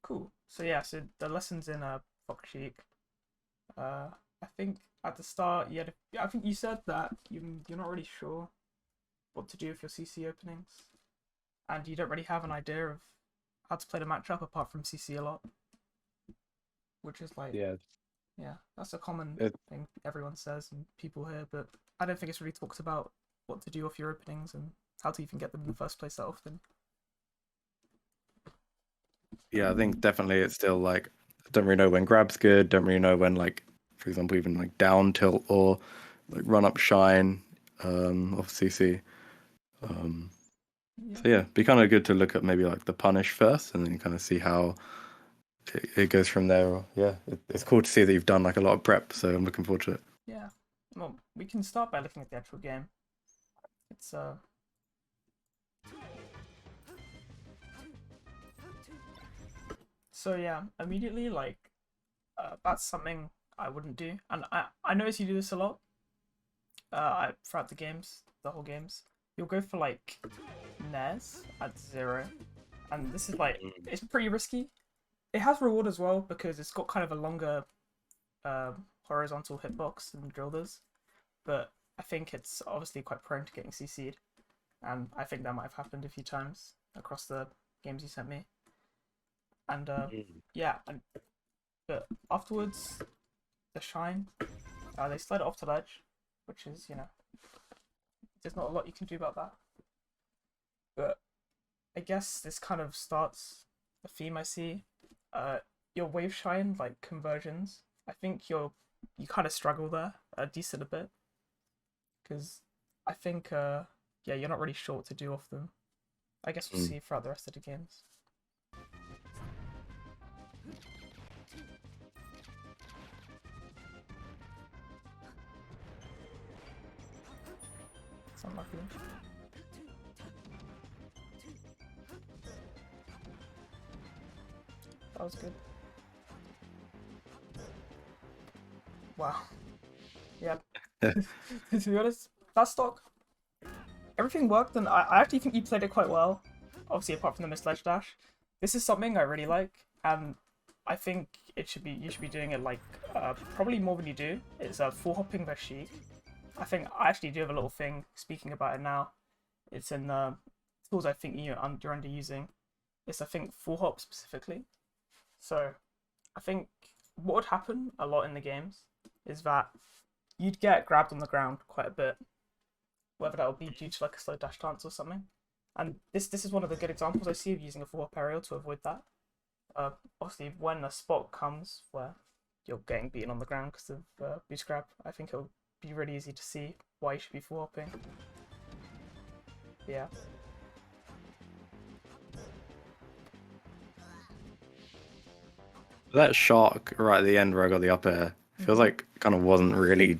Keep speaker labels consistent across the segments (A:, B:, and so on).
A: Cool. So yeah, so the lessons in Fox Sheik. I think at the start I think you said that you're not really sure what to do with your CC openings, and you don't really have an idea of how to play the matchup apart from CC a lot, which is like
B: Yeah,
A: yeah, that's a common
B: it,
A: thing everyone says and people hear, but I don't think it's really talked about what to do with your openings and how to even get them in the first place that often.
B: yeah, I think definitely it's still like don't really know when grab's good, don't really know when like for example even like down tilt or like run up shine off CC. Um,
A: Yeah.
B: so yeah, be kind of good to look at maybe like the punish first and then kind of see how it goes from there. Or, yeah, it's cool to see that you've done like a lot of prep, so I'm looking forward to it.
A: Yeah. Well, we can start by looking at the actual game. It's so yeah, immediately like that's something I wouldn't do, and I notice you do this a lot. Throughout the games, the whole games, you'll go for like Nares at 0, and this is like it's pretty risky. It has reward as well because it's got kind of a longer horizontal hitbox than drill does, but I think it's obviously quite prone to getting CC'd, and I think that might have happened a few times across the games you sent me. And yeah, and but afterwards, the shine, they slide it off to ledge, which is there's not a lot you can do about that. But I guess this kind of starts a theme I see. Your wave shine like conversions. I think you kind of struggle there a decent a bit because I think yeah you're not really sure what to do off them. I guess we'll
B: Mm.
A: see throughout the rest of the games. It's unlucky. That was good. Wow. Yeah. To be honest, that stock, everything worked, and I actually think you played it quite well. Obviously, apart from the missed ledge dash, this is something I really like, and I think you should be doing it like probably more than you do. It's full hopping the Sheik. I think I actually do have a little thing speaking about it now. It's in the tools I think you're underusing. It's I think full hop specifically. So I think what would happen a lot in the games is that you'd get grabbed on the ground quite a bit, whether that would be due to like a slow dash dance or something. And this is one of the good examples I see of using a full up aerial to avoid that. Obviously, when a spot comes where you're getting beaten on the ground because of boost grab, I think it'll be really easy to see why you should be full hopping. Yeah.
B: That shark right at the end where I got the up air feels
A: Mm-hmm.
B: like kind of wasn't really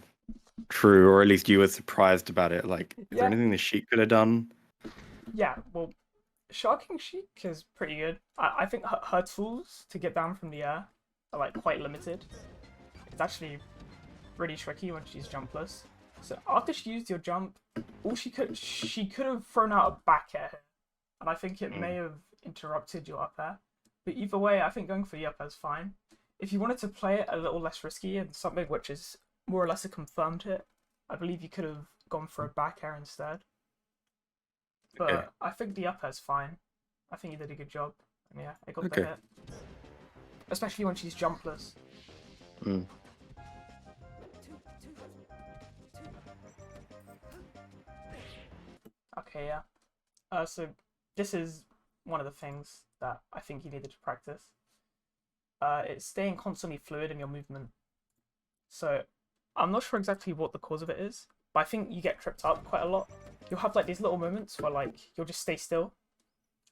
B: true, or at least you were surprised about it. Like, is there
A: Yeah.
B: anything the Sheik could have done?
A: Yeah. Well, Sharking Sheik is pretty good. I think her tools to get down from the air are like quite limited. It's actually really tricky when she's jumpless. So after she used your jump, all she could have thrown out a back air, and I think it may
B: Mm.
A: have interrupted your up air. But either way, I think going for the up air is fine. If you wanted to play it a little less risky and something which is more or less a confirmed hit, I believe you could have gone for a back air instead.
B: Okay,
A: But I think the up air is fine. I think you did a good job. And yeah, I got the
B: okay.
A: hit, especially when she's jumpless.
B: Mm.
A: Okay, yeah. So this is one of the things that I think you needed to practice. It's staying constantly fluid in your movement. So I'm not sure exactly what the cause of it is, but I think you get tripped up quite a lot. You'll have like these little moments where like you'll just stay still,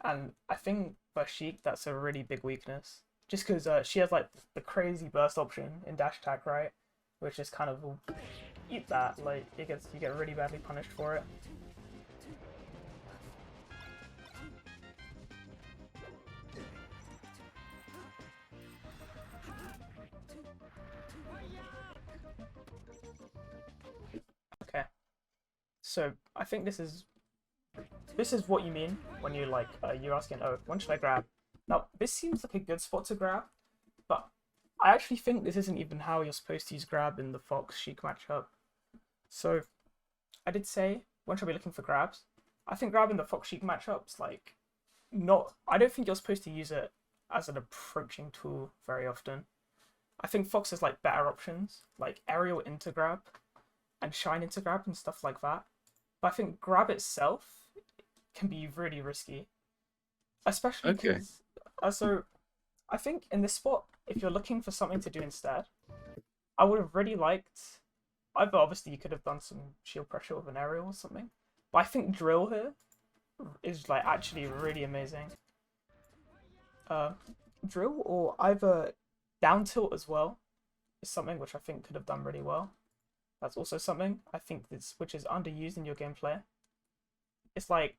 A: and I think for Sheik that's a really big weakness. Just because she has like the crazy burst option in dash attack, right? Which is kind of eat that. Like you get really badly punished for it. Okay, so I think this is what you mean when you like you're asking, oh, when should I grab? Now, this seems like a good spot to grab, but I actually think this isn't even how you're supposed to use grab in the Fox Sheik matchup. So, I did say, when should I be looking for grabs? I think grab in the Fox Sheik matchup's like, not. I don't think you're supposed to use it as an approaching tool very often. I think Fox has like better options, like aerial into grab and shine into grab and stuff like that. But I think grab itself can be really risky, especially
B: Okay.
A: because so I think in this spot, if you're looking for something to do instead, I would have really liked. Either obviously you could have done some shield pressure with an aerial or something, but I think drill here is like actually really amazing. Uh, drill or either down tilt as well is something which I think could have done really well. That's also something I think this which is underused in your gameplay. It's like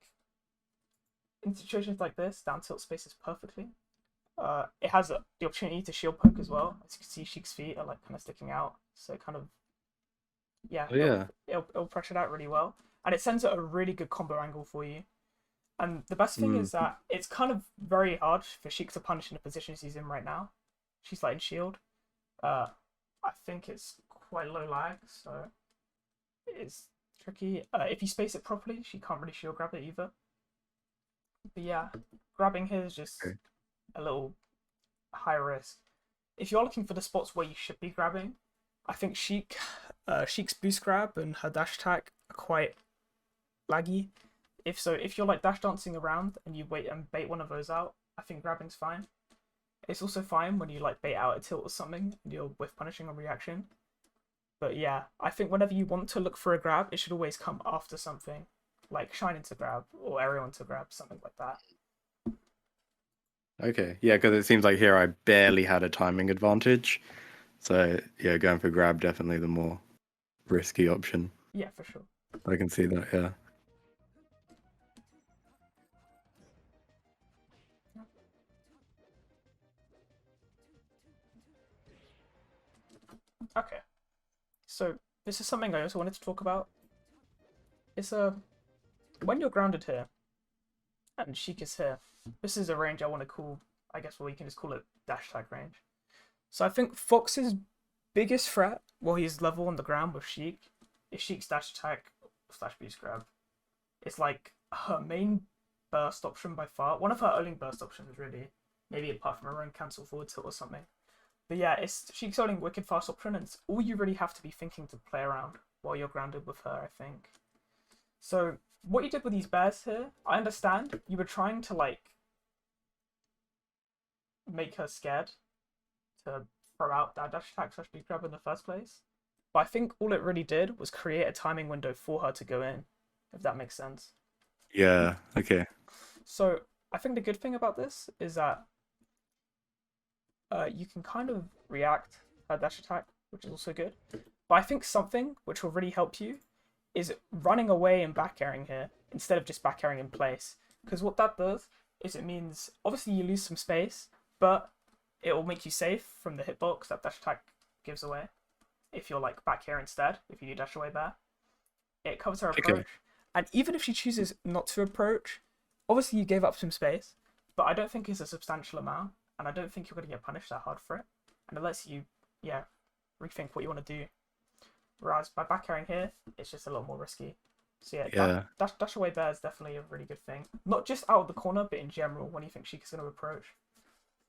A: in situations like this, down tilt spaces perfectly. It has the opportunity to shield poke as well. As you can see, Sheik's feet are like kind of sticking out, so it kind of yeah,
B: Oh yeah.
A: it'll pressure that really well, and it sends out a really good combo angle for you. And the best thing
B: Mm.
A: is that it's kind of very hard for Sheik to punish in the position she's in right now. She's like in shield. Uh, I think it's quite low lag, so it's tricky. If you space it properly, she can't really shield grab it either. But yeah, grabbing here is just
B: Okay.
A: a little high risk. If you're looking for the spots where you should be grabbing, I think Sheik's boost grab and her dash attack are quite laggy. If you're like dash dancing around and you wait and bait one of those out, I think grabbing's fine. It's also fine when you like bait out a tilt or something and you're whiff punishing on reaction. But yeah, I think whenever you want to look for a grab, it should always come after something, like shine into grab or aerial into grab, something like that.
B: Okay. Yeah, because it seems like here I barely had a timing advantage. So yeah, going for grab definitely the more risky option.
A: Yeah, for sure.
B: I can see that. Yeah.
A: Okay, so this is something I also wanted to talk about. It's when you're grounded here and Sheik is here, this is a range I want to call, I guess, well, you can just call it dash tag range. So I think Fox's biggest threat while he's level on the ground with Sheik is Sheik's dash attack slash boost grab. It's like her main burst option by far. One of her only burst options, really. Maybe apart from her own cancel forward tilt or something. But yeah, it's Sheik's only wicked fast option, and it's all you really have to be thinking to play around while you're grounded with her, I think. So what you did with these bears here, I understand. You were trying to like make her scared to throw out that dash attack slash boost grab in the first place. But I think all it really did was create a timing window for her to go in, if that makes sense.
B: Yeah. Okay.
A: So I think the good thing about this is that you can kind of react her dash attack, which is also good. But I think something which will really help you is running away and back airing here instead of just back airing in place. Because what that does is it means obviously you lose some space, but it will make you safe from the hitbox that dash attack gives away. If you're like back here instead, if you do dash away there, it covers her approach.
B: Okay.
A: And even if she chooses not to approach, obviously you gave up some space, but I don't think it's a substantial amount, and I don't think you're going to get punished that hard for it. And it lets you, yeah, rethink what you want to do. Whereas by back airing here, it's just a lot more risky. So yeah,
B: Yeah.
A: dash away there is definitely a really good thing. Not just out of the corner, but in general when you think Sheikah's going to approach.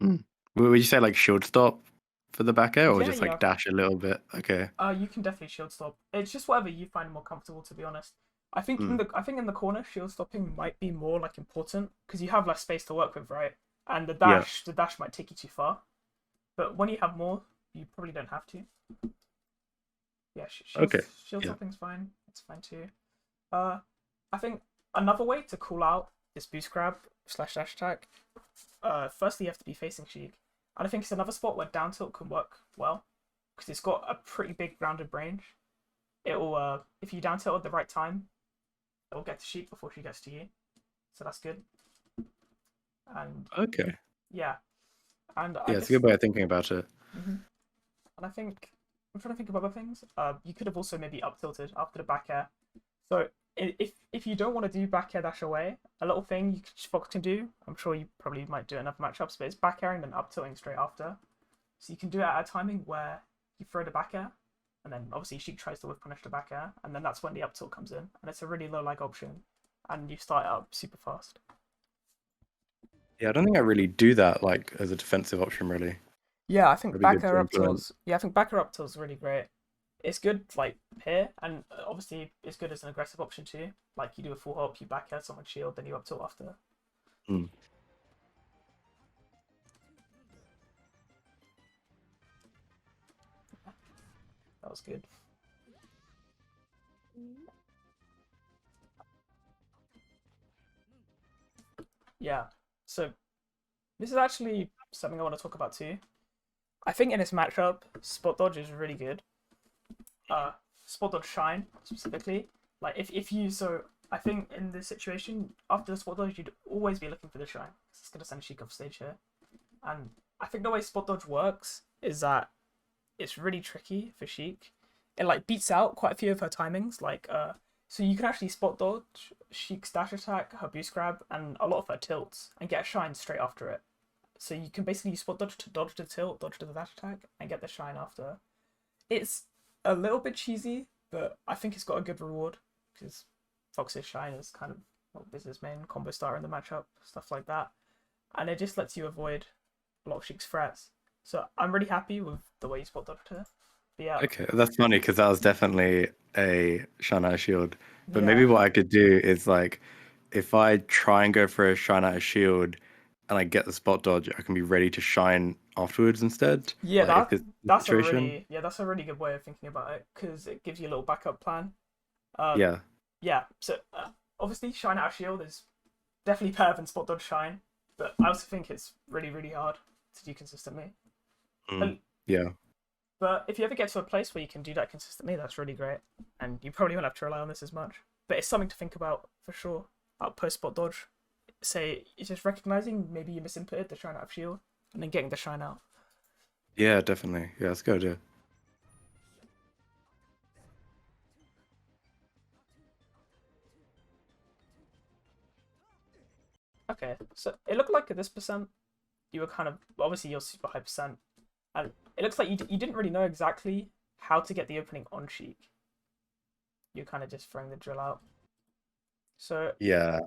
B: Mm. Would you say like shield stop for the back air or
A: Yeah,
B: just
A: yeah.
B: like dash a little bit? Okay.
A: You can definitely shield stop. It's just whatever you find more comfortable, to be honest. I think
B: Mm.
A: in the corner, shield stopping might be more like important because you have less space to work with, right? And
B: Yeah.
A: the dash might take you too far. But when you have more, you probably don't have to. Yeah,
B: Okay.
A: shield
B: Yeah.
A: stopping's fine. It's fine too. I think another way to call out this boost grab slash dash attack. Firstly, you have to be facing Sheik, and I think it's another spot where down tilt can work well because it's got a pretty big grounded range. It'll if you down tilt at the right time, it'll get to Sheik before she gets to you, so that's good. And
B: Okay.
A: yeah, and I
B: Yeah, it's a
A: guess,
B: good way of thinking about it.
A: and I think I'm trying to think of other things. You could have also maybe up tilted after the back air. So if you don't want to do back air dash away, a little thing Fox can do, I'm sure you probably might do it in other matchups, but it's back airing then up tilting straight after. So you can do it at a timing where you throw the back air, and then obviously Sheik tries to whiff punish the back air, and then that's when the up tilt comes in, and it's a really low lag option, and you start it up super fast.
B: Yeah, I don't think I really do that like as a defensive option really.
A: Yeah, I think
B: That'd be
A: back
B: good to
A: air up
B: implement.
A: tilts. Yeah, I think back air up tilts really great. It's good like here, and obviously it's good as an aggressive option too. Like you do a full hop, you back air someone's shield, then you up tilt after.
B: Hmm.
A: That was good. Yeah. So this is actually something I want to talk about too. I think in this matchup, spot dodge is really good. Spot dodge shine specifically. Like if you so I think in this situation after the spot dodge you'd always be looking for the shine. It's gonna send Sheik off stage here, and I think the way spot dodge works is that it's really tricky for Sheik. It like beats out quite a few of her timings. So you can actually spot dodge Sheik's dash attack, her boost grab, and a lot of her tilts, and get a shine straight after it. So you can basically spot dodge to dodge the tilt, dodge the dash attack, and get the shine after. It's a little bit cheesy, but I think it's got a good reward because Fox's shine is kind of business main combo starter in the matchup, stuff like that, and it just lets you avoid a lot of Sheik's threats. So I'm really happy with the way you spot dodged her. But yeah,
B: Okay, that's funny because that was definitely a shine out of shield. But maybe
A: yeah,
B: what I could do is like if I try and go for a shine out of shield and I get the spot dodge, I can be ready to shine afterwards instead.
A: yeah.
B: Like if
A: That
B: it's the
A: that's a
B: situation.
A: really that's a really good way of thinking about it because it gives you a little backup plan. Uh,
B: Yeah.
A: yeah. So obviously, shine out of shield is definitely better than spot dodge shine, but I also think it's really hard to do consistently.
B: Mm.
A: And
B: Yeah.
A: But if you ever get to a place where you can do that consistently, that's really great. And you probably won't have to rely on this as much. But it's something to think about for sure. Post spot dodge. Say it's just recognizing maybe you misinputted the shine out of shield and then getting the shine out.
B: Yeah, definitely. Yeah, let's go do it.
A: Okay, so it looked like at this percent you were kind of obviously you're super high percent, and it looks like you didn't really know exactly how to get the opening on Sheik. You're kind of just throwing the drill out. So
B: Yeah.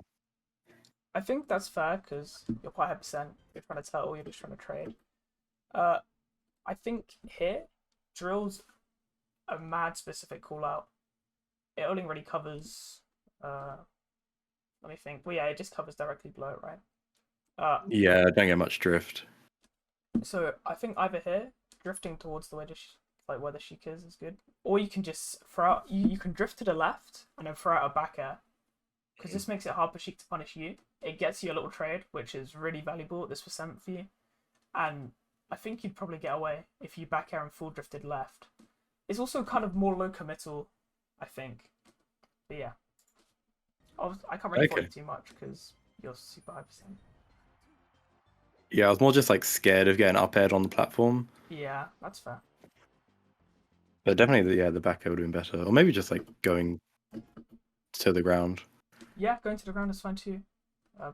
A: I think that's fair because you're quite high percent. You're trying to tell, or you're just trying to trade. Uh, I think here, drill's a mad specific call out. It only really covers. Uh, Let me think. Well, yeah, it just covers directly below it, right? Uh,
B: Yeah, I don't get much drift.
A: so I think either here, drifting towards the way like where the Sheik is good, or you can just throw out. You can drift to the left and then throw out a back air because this makes it hard for Sheik to punish you. It gets you a little trade, which is really valuable at this percent for you, and I think you'd probably get away if you back air and full drifted left. It's also kind of more low committal, I think. But yeah, I can't really fault
B: Okay.
A: you too much because you're super high percent.
B: Yeah, I was more just like scared of getting up aired on the platform.
A: Yeah, that's fair.
B: But definitely, yeah, the back air would have been better. Or maybe just like going to the ground.
A: Yeah, going to the ground is fine too. Uh,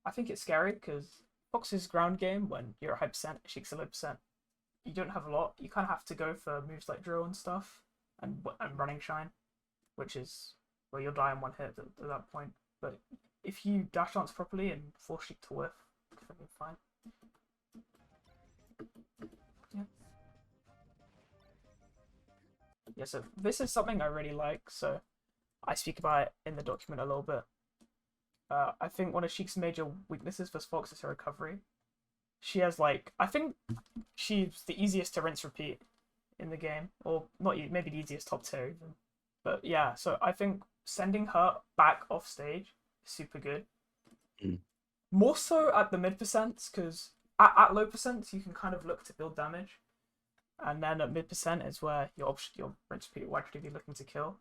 A: I think it's scary because Fox's ground game, when you're at high percent, Sheik's a low percent, you don't have a lot. You kind of have to go for moves like drill and stuff, and running shine, which is well, you'll die in one hit at that point. But if you dash dance properly and force Sheik to whiff, it's gonna be fine. Yeah. Yeah. So this is something I really like. So I speak about it in the document a little bit. I think one of Sheik's major weaknesses for Fox is her recovery. She has like I think she's the easiest to rinse repeat in the game, or not maybe the easiest top tier even. But yeah, so I think sending her back off stage is super good.
B: Mm.
A: More so at the mid percents because at low percents you can kind of look to build damage, and then at mid percent is where your rinse repeat will actually be looking to kill.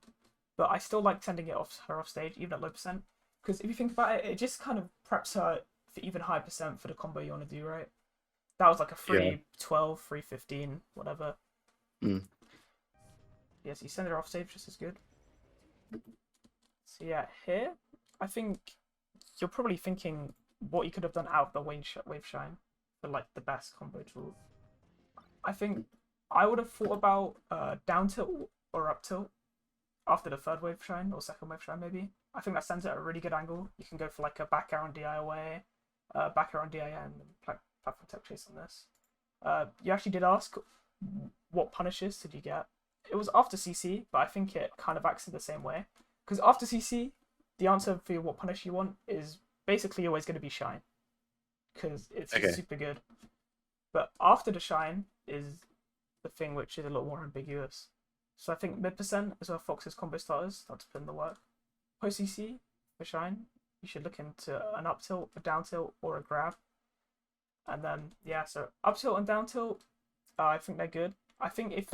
A: But I still like sending it off her off stage even at low percent because if you think about it, it just kind of preps her for even high percent for the combo you want to do, right? That was like a
B: Yeah.
A: 3-12, 3-15, whatever.
B: Mm.
A: Yes, you send her off stage just as good. So yeah, here I think you're probably thinking what you could have done out of the wave shine for like the best combo tool. I think I would have thought about down tilt or up tilt after the third wave shine or second wave shine maybe. I think that sends it at a really good angle. You can go for like a back air on DI away, back air on DI and platform tech chase on this. You actually did ask what punishes did you get. It was after CC, but I think it kind of acts in the same way. Because after CC, the answer for what punish you want is basically always going to be shine. Because it's
B: Okay.
A: super good. But after the shine is the thing which is a little more ambiguous. So I think mid percent is where Fox's combo starters start to put in the work. Post CC for shine, you should look into an up tilt, a down tilt, or a grab. And then yeah, so up tilt and down tilt, I think they're good. I think if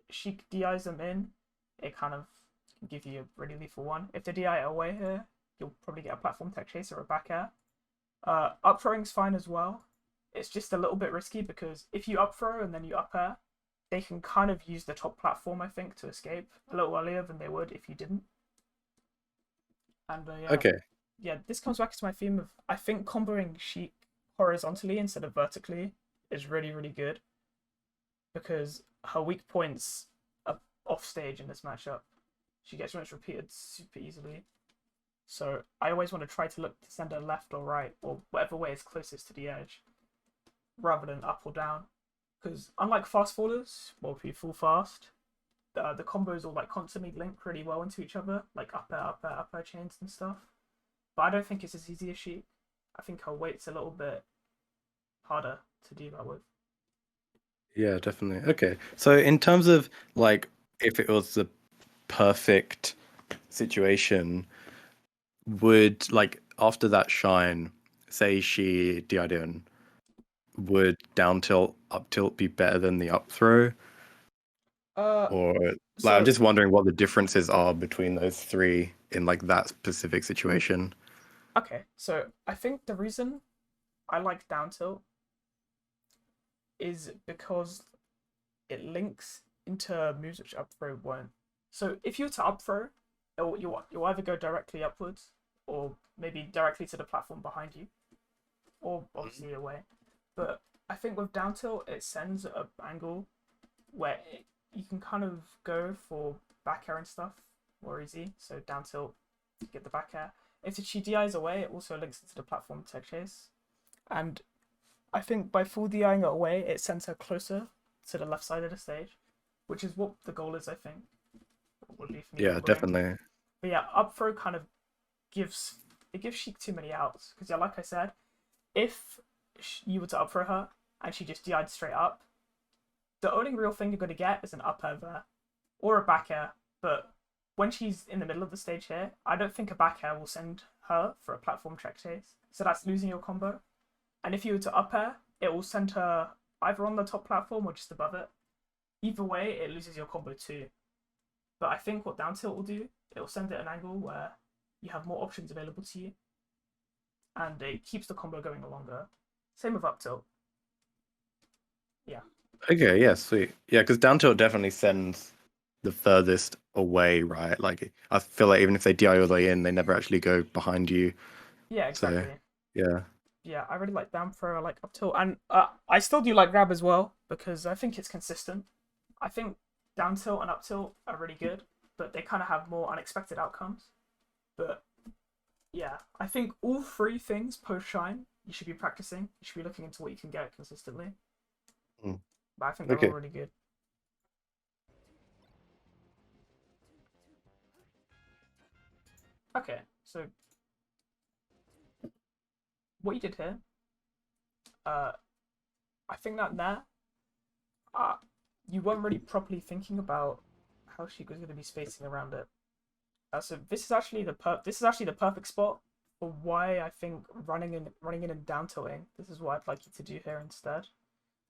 A: Sheik DIs them in, it kind of can give you a really lethal one. If they DI away here, you'll probably get a platform tech chase or a back air. Up throwing's fine as well. It's just a little bit risky because if you up throw and then you up air, they can kind of use the top platform, I think, to escape a little earlier than they would if you didn't. And yeah,
B: Okay.
A: yeah, this comes back to my theme of I think comboing Sheik horizontally instead of vertically is really, really good because her weak points are off stage in this matchup. She gets runs repeated super easily. So I always want to try to look to send her left or right or whatever way is closest to the edge rather than up or down. Because unlike fast fallers, well, if you fall fast, the combos all like constantly link really well into each other, like up air chains and stuff. But I don't think it's as easy as she. I think her weight's a little bit harder to do that with.
B: Yeah, definitely. Okay. So in terms of like if it was the perfect situation, would like after that shine, say she DI'd in, would down tilt, up tilt be better than the up throw?
A: Uh,
B: Or like I'm
A: so
B: just wondering what the differences are between those three in like that specific situation.
A: okay, so I think the reason I like down tilt is because it links into moves which up throw won't. So if you were to up throw, you'll either go directly upwards or maybe directly to the platform behind you, or obviously away. But I think with down tilt, it sends a angle where you can kind of go for back air and stuff more easy. So down tilt, get the back air. If the chi DIs away, it also links into the platform tech chase. And I think by full DIing it away, it sends her closer to the left side of the stage, which is what the goal is, I think. Would be for me
B: Yeah,
A: combering.
B: definitely.
A: But yeah, up throw kind of gives Sheik too many outs because yeah, like I said, if you were to up throw her and she just DI'd straight up, the only real thing you're going to get is an up air there or a back air. But when she's in the middle of the stage here, I don't think a back air will send her for a platform check chase. So that's losing your combo. And if you were to up air, it will send her either on the top platform or just above it. Either way, it loses your combo too. But I think what down tilt will do, it will send it at an angle where you have more options available to you, and it keeps the combo going longer. Same with up tilt. Yeah.
B: Okay, yeah, sweet. Yeah, because down tilt definitely sends the furthest away, right? Like I feel like even if they DI all the way in, they never actually go behind you.
A: Yeah,
B: So
A: exactly.
B: yeah.
A: Yeah, I really like down throw. I like up tilt, and I still do like grab as well because I think it's consistent. I think down tilt and up tilt are really good, but they kind of have more unexpected outcomes. But yeah, I think all three things post shine you should be practicing. You should be looking into what you can get consistently.
B: Mm.
A: But I think they're all
B: Okay.
A: really good. Okay, so what you did here, uh, I think that there, uh, you weren't really properly thinking about how she was going to be spacing around it. So this is actually the perfect spot for why I think running in and down tilting. This is what I'd like you to do here instead.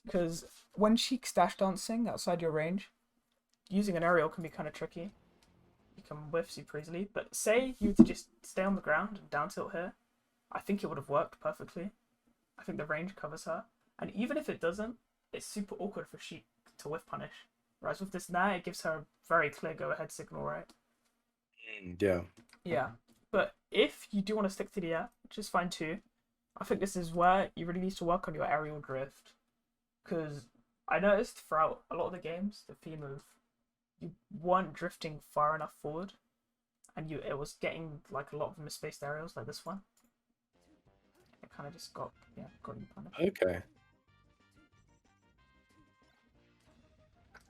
A: Because when Sheik's dash dancing outside your range, using an aerial can be kind of tricky. You can whiff super easily. But say you were to just stay on the ground and down tilt here, I think it would have worked perfectly. I think the range covers her. And even if it doesn't, it's super awkward for Sheik to whiff punish. Whereas with this Nair, it gives her a very clear go ahead signal, right?
B: Yeah.
A: Yeah. But if you do want to stick to the air, which is fine too, I think this is where you really need to work on your aerial drift. Because I noticed throughout a lot of the games, the theme of you weren't drifting far enough forward, and it was getting like a lot of misspaced aerials like this one. It kind of just got you punished.
B: Okay.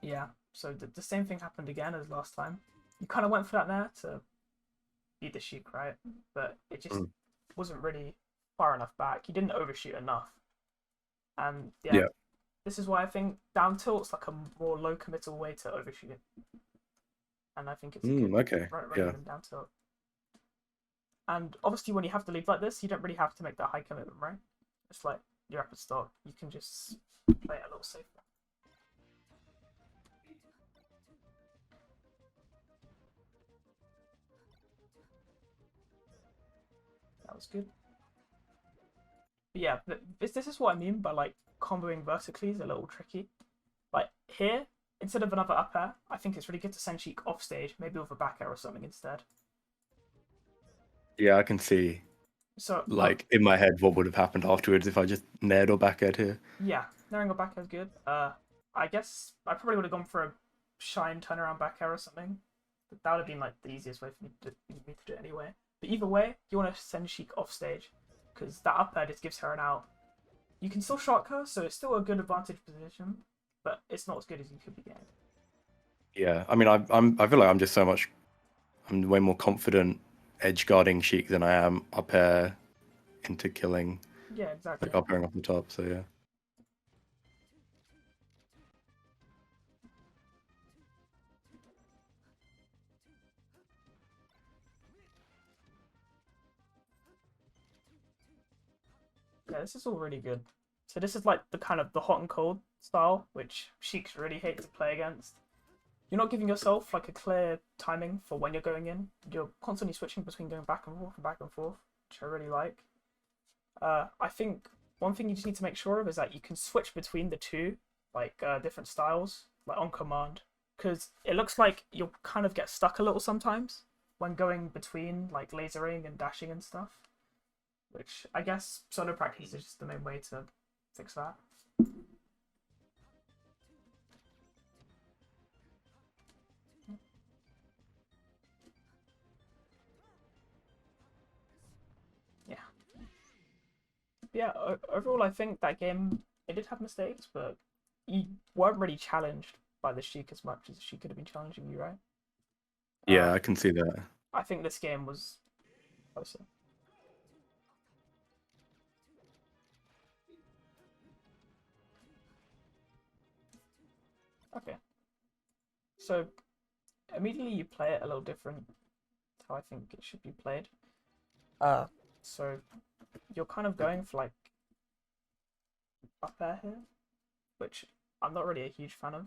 A: Yeah. So the same thing happened again as last time. You kind of went for that there to beat the Sheik, right? But it just
B: Mm.
A: wasn't really far enough back. You didn't overshoot enough. And yeah,
B: Yeah.
A: this is why I think down tilt's like a more low committal way to overshoot it. And I think it's a good
B: Okay.
A: running
B: Yeah.
A: them down tilt. And obviously, when you have to lead like this, you don't really have to make that high commitment, right? It's like you're up at start. You can just play it a little safer. That was good. But yeah, this is what I mean by like comboing vertically is a little tricky. Like here, instead of another up air, I think it's really good to send Sheik off stage, maybe with a back air or something instead.
B: Yeah, I can see
A: So
B: like in my head what would have happened afterwards if I just nared or back aired here.
A: yeah, knowing a back air is good. I guess I probably would have gone for a shine turnaround back air or something. But that would have been like the easiest way for me to do it anyway. But either way, you want to send Sheik off stage because that up air just gives her an out. You can still shock her, so it's still a good advantage position, but it's not as good as you could be getting.
B: Yeah, I mean, I feel like I'm way more confident edge guarding Sheik than I am up air into killing,
A: Yeah, exactly.
B: like up airing off the top. So yeah.
A: Yeah, this is all really good. So this is like the kind of the hot and cold style, which Sheiks really hate to play against. You're not giving yourself like a clear timing for when you're going in. You're constantly switching between going back and back and forth, which I really like. I think one thing you just need to make sure of is that you can switch between the two, like different styles, like on command, because it looks like you'll kind of get stuck a little sometimes when going between like lasering and dashing and stuff. Which I guess solo practice is just the main way to fix that. Yeah, yeah. Overall, I think that game it did have mistakes, but you weren't really challenged by the Sheik as much as she could have been challenging you, right? Uh,
B: Yeah, I can see that.
A: I think this game was closer. Okay, so immediately you play it a little different to how I think it should be played. Uh, so you're kind of going for like up air here, which I'm not really a huge fan of.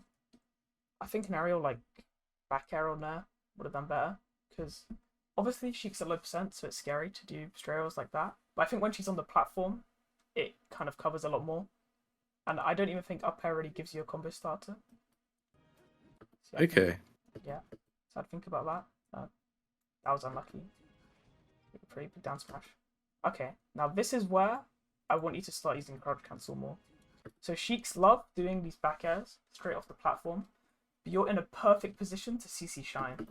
A: I think an aerial like back air on there would have done better because obviously she's at low percent, so it's scary to do stray aerials like that. But I think when she's on the platform, it kind of covers a lot more. And I don't even think up air really gives you a combo starter. So
B: Okay.
A: yeah, so I'd think about that. That was unlucky. Pretty big down smash. Okay, now this is where I want you to start using crouch cancel more. So Sheiks love doing these back airs straight off the platform, but you're in a perfect position to CC shine.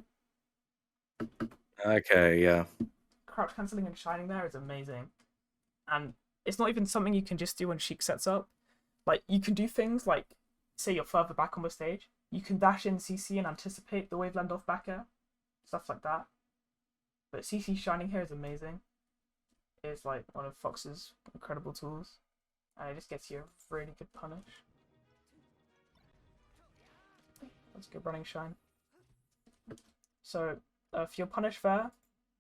B: Okay. Yeah.
A: Crouch cancelling and shining there is amazing. And it's not even something you can just do when Sheik sets up. Like, you can do things like, say you're further back on the stage, you can dash in CC and anticipate the wave land off back air, stuff like that. But CC shining here is amazing. It's like one of Fox's incredible tools. And it just gets you a really good punish. That's good running shine. So, for your punish there,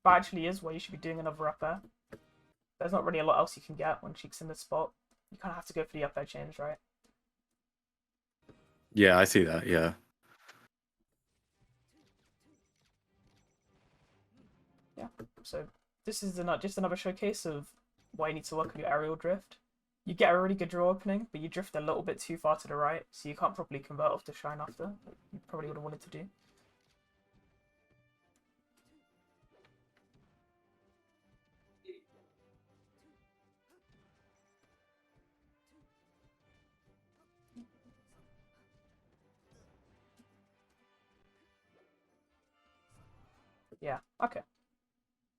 A: that actually is where you should be doing another up air. There's not really a lot else you can get when Cheek's in this spot. You kind of have to go for the up air change, right?
B: Yeah, I see that. Yeah.
A: Yeah. So this is just another showcase of why you need to work on your aerial drift. You get a really good draw opening, but you drift a little bit too far to the right, so you can't properly convert off the shine after. Like you probably would have wanted to do. Yeah. Okay.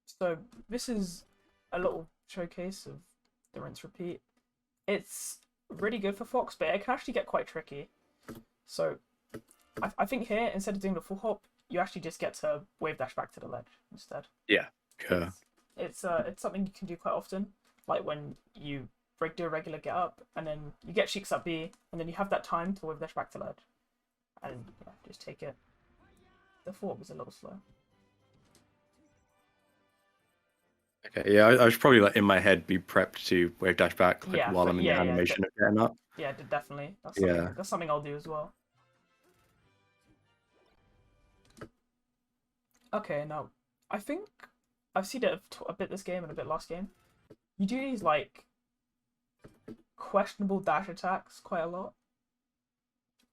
A: So this is a little showcase of the rinse repeat. It's really good for Fox, but it can actually get quite tricky. So I think here, instead of doing the full hop, you actually just get to wave dash back to the ledge instead.
B: Yeah. Yeah.
A: It's something you can do quite often, like when you do a regular get up, and then you get Sheik's up B, and then you have that time to wave dash back to ledge, and yeah, just take it. The full hop was a little slow.
B: Okay. Yeah, I should probably like in my head be prepped to wave dash back like
A: Yeah,
B: while I'm in the
A: yeah,
B: animation of getting up.
A: yeah, definitely.
B: Yeah.
A: That's something I'll do as well. Okay, now I think I've seen it a bit this game and a bit last game. You do these like questionable dash attacks quite a lot.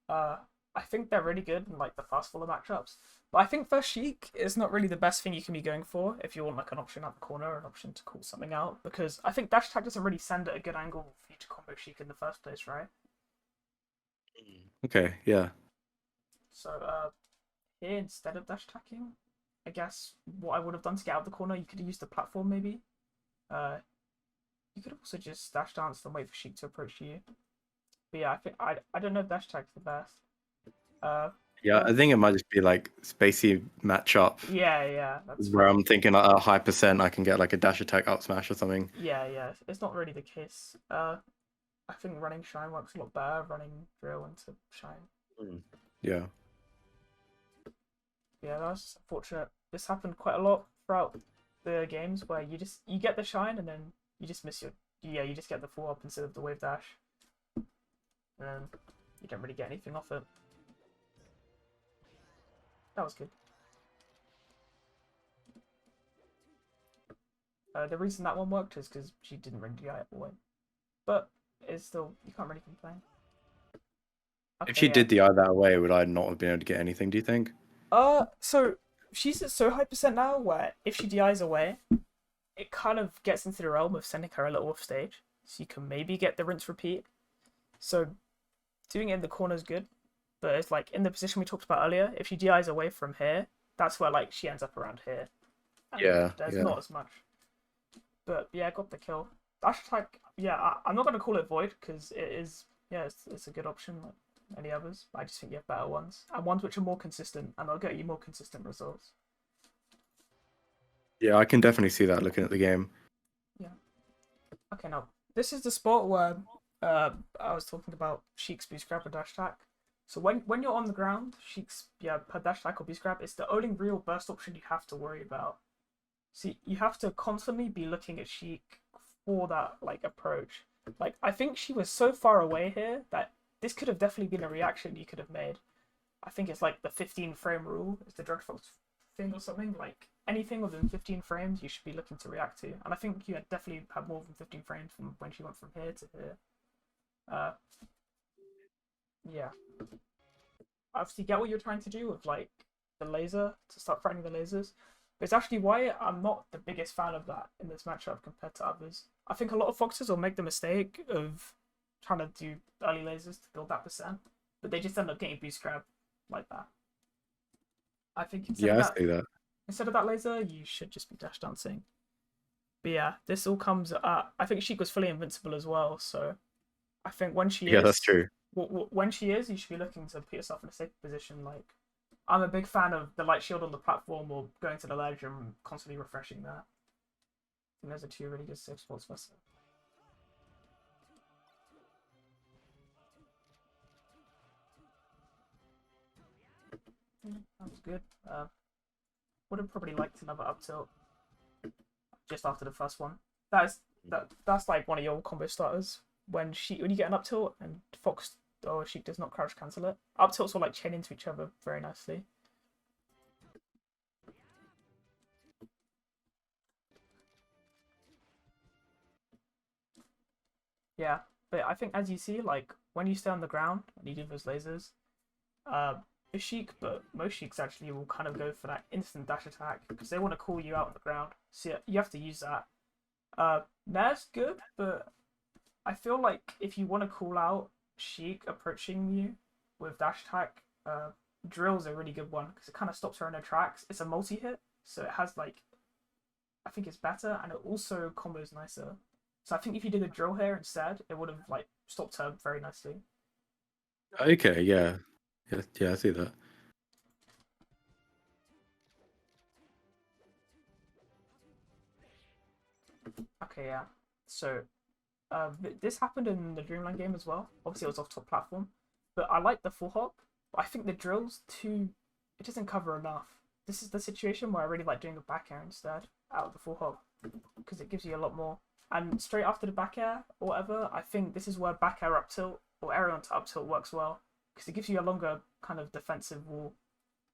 A: Uh, I think they're really good in like the fast follow matchups. But I think first Sheik is not really the best thing you can be going for if you want like an option at the corner or an option to call something out, because I think dash attack doesn't really send at a good angle for you to combo Sheik in the first place, right?
B: Okay. Yeah.
A: So here instead of dash attacking, I guess what I would have done to get out of the corner, you could have used the platform maybe. You could also just dash dance and wait for Sheik to approach you. But yeah, I don't know if dash attack's the best.
B: Yeah, I think it might just be like spacey matchup
A: yeah, that's
B: where
A: right.
B: I'm thinking at a high percent I can get like a dash attack up smash or something.
A: Yeah, it's not really the case. I think running Shine works a lot better, running Drill into Shine.
B: Yeah.
A: Yeah, that's unfortunate. This happened quite a lot throughout the games where you get the Shine and then you just miss you just get the full up instead of the wave dash. And then you don't really get anything off it. That was good. The reason that one worked is because she didn't ring DI it away. But it's still, you can't really complain. Okay,
B: If she did the eye that way, would I not have been able to get anything, do you think?
A: So she's at so high percent now where if she DIs away, it kind of gets into the realm of sending her a little off stage. So you can maybe get the rinse repeat. So doing it in the corner is good. But it's like in the position we talked about earlier, if she DIs away from here, that's where like she ends up around here. And
B: Yeah.
A: there's
B: Yeah.
A: not as much. But yeah, got the kill. Dash attack, yeah, I'm not going to call it void because it is, yeah, it's a good option like any others. But I just think you have better ones and ones which are more consistent and they'll get you more consistent results.
B: Yeah, I can definitely see that looking at the game.
A: Yeah. Okay, now this is the spot where I was talking about Sheik's boost grab or dash attack. So when you're on the ground, Sheik's her dash attack or boost grab, it's the only real burst option you have to worry about. See, you have to constantly be looking at Sheik for that like approach. Like I think she was so far away here that this could have definitely been a reaction you could have made. I think it's like the 15 frame rule is the Drug Fox thing or something. Like anything within 15 frames you should be looking to react to. And I think you had definitely had more than 15 frames from when she went from here to here. Yeah. Obviously get what you're trying to do with like the laser to start threatening the lasers. But it's actually why I'm not the biggest fan of that in this matchup compared to others. I think a lot of Foxes will make the mistake of trying to do early lasers to build that percent, but they just end up getting boost grab like that. I think
B: Yeah, I see that.
A: instead of that laser, you should just be dash dancing. But yeah, this all comes. I think Sheik was fully invincible as well, so I think when she
B: Yeah, that's true.
A: when she is, you should be looking to put yourself in a safe position. Like I'm a big fan of the light shield on the platform or going to the ledge and constantly refreshing that. I think those are two really good safe spots for us. That was good. Would have probably liked another up tilt just after the first one. That's like one of your combo starters. When you get an up tilt and Fox or Sheik does not crouch cancel it. Up tilts will like chain into each other very nicely. Yeah, but I think as you see, like when you stay on the ground and you do those lasers, a Sheik, but most Sheiks actually will kind of go for that instant dash attack because they want to call you out on the ground. So yeah, you have to use that. Nair's good, but I feel like if you want to call out Sheik approaching you with dash attack, Drill's a really good one because it kind of stops her in her tracks. It's a multi-hit, so it has like I think it's better, and it also combos nicer. So I think if you did a drill here instead, it would have like stopped her very nicely.
B: Okay, yeah. Yeah, yeah, I see that.
A: Okay, yeah. So this happened in the Dreamland game as well. Obviously, it was off top platform, but I like the full hop. But I think the drill's too. It doesn't cover enough. This is the situation where I really like doing a back air instead out of the full hop because it gives you a lot more. And straight after the back air or whatever, I think this is where back air up tilt or aerial to up tilt works well because it gives you a longer kind of defensive wall.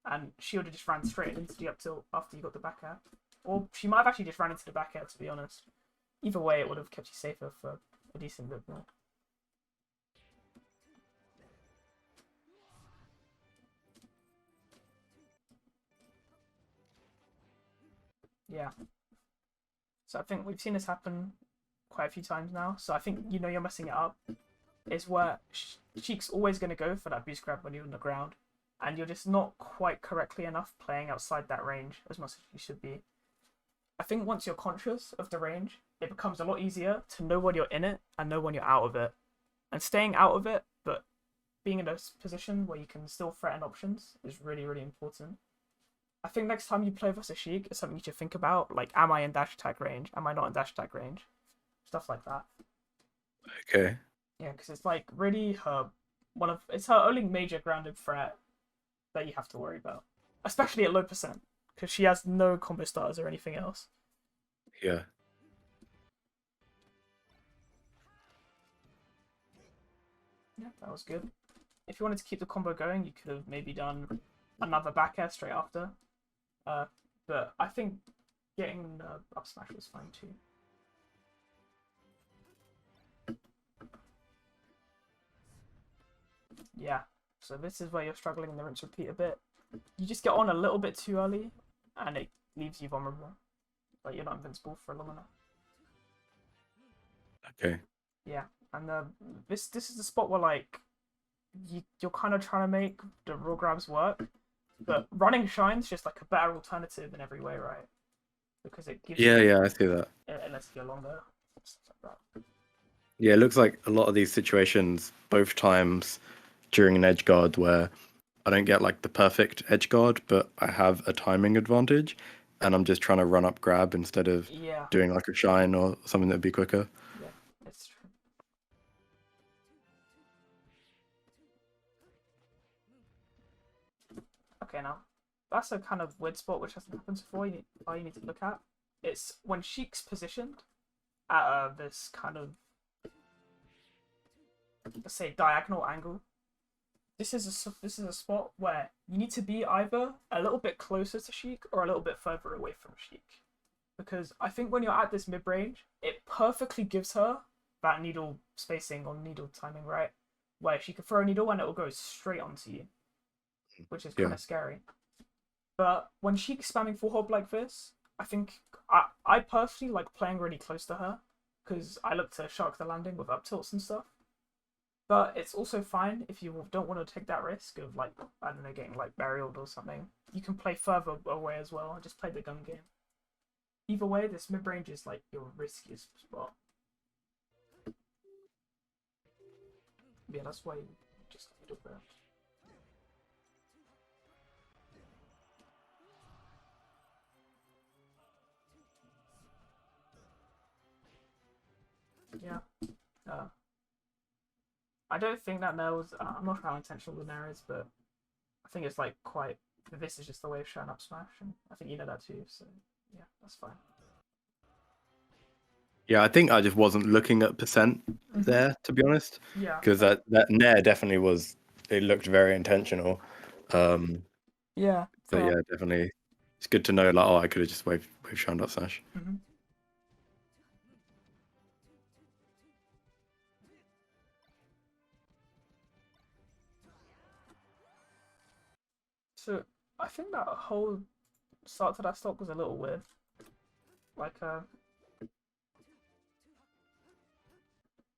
A: And she would have just ran straight into the up tilt after you got the back air, or she might have actually just ran into the back air to be honest. Either way, it would have kept you safer for a decent bit more. Yeah. So I think we've seen this happen quite a few times now. So I think you know you're messing it up. Is where Sheik's always going to go for that boost grab when you're on the ground, and you're just not quite correctly enough playing outside that range as much as you should be. I think once you're conscious of the range, it becomes a lot easier to know when you're in it and know when you're out of it. And staying out of it, but being in a position where you can still threaten options is really, really important. I think next time you play versus Sheik, it's something you should think about. Like, am I in dash attack range? Am I not in dash attack range? Stuff like that.
B: Okay.
A: Yeah, because it's like really it's her only major grounded threat that you have to worry about, especially at low percent, because she has no combo starters or anything else.
B: Yeah.
A: Yeah, that was good. If you wanted to keep the combo going, you could have maybe done another back air straight after. But I think getting up smash was fine too. Yeah, so this is where you're struggling in the rinse repeat a bit. You just get on a little bit too early, and it leaves you vulnerable. Like you're not invincible for long enough.
B: Okay.
A: Yeah, and this is the spot where like you're kind of trying to make the raw grabs work, but running shine's just like a better alternative in every way, right? Because it gives
B: Yeah,
A: you
B: yeah, I see that.
A: it lets you go longer, stuff like that.
B: Yeah, it looks like a lot of these situations, both times during an edge guard where I don't get like the perfect edge guard, but I have a timing advantage, and I'm just trying to run up grab instead of
A: Yeah,
B: doing like a shine or something that'd be quicker.
A: yeah, it's true. Okay, now that's a kind of weird spot which hasn't happened before. You need to look at. It's when Sheik's positioned at this kind of, let's say, diagonal angle. This is a spot where you need to be either a little bit closer to Sheik or a little bit further away from Sheik, because I think when you're at this mid range, it perfectly gives her that needle spacing or needle timing, right? Where she can throw a needle and it will go straight onto you, which is kind
B: Yeah.
A: of scary. But when Sheik's spamming full hop like this, I think I personally like playing really close to her because I look to shark the landing with up tilts and stuff. But it's also fine if you don't want to take that risk of like I don't know getting like burialed or something. You can play further away as well and just play the gun game. Either way, this mid range is like your riskiest spot. Yeah, that's why you just do that. Yeah. Uh, I don't think that Nair was. I'm not sure how intentional the Nair is, but I think it's like quite. This is just the way of showing up smash, and I think you know that too. So yeah, that's fine.
B: Yeah, I think I just wasn't looking at percent there, to be honest,
A: Yeah.
B: because that Nair definitely was. It looked very intentional.
A: Yeah.
B: But yeah, definitely, it's good to know. Like, oh, I could have just wave shined up slash.
A: Mm-hmm. So I think that whole start to that stock was a little weird. Like,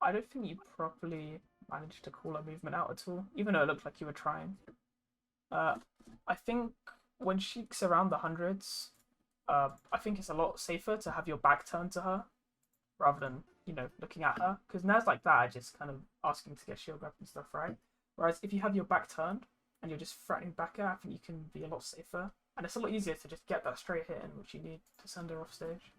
A: I don't think you properly managed to call a movement out at all, even though it looked like you were trying. Uh, I think when Sheik's around the hundreds, I think it's a lot safer to have your back turned to her rather than looking at her, because Nair's like that are just kind of asking to get shield grab and stuff, right? Whereas if you have your back turned and you're just threatening back at her, I think you can be a lot safer, and it's a lot easier to just get that straight hit in, which you need to send her off stage.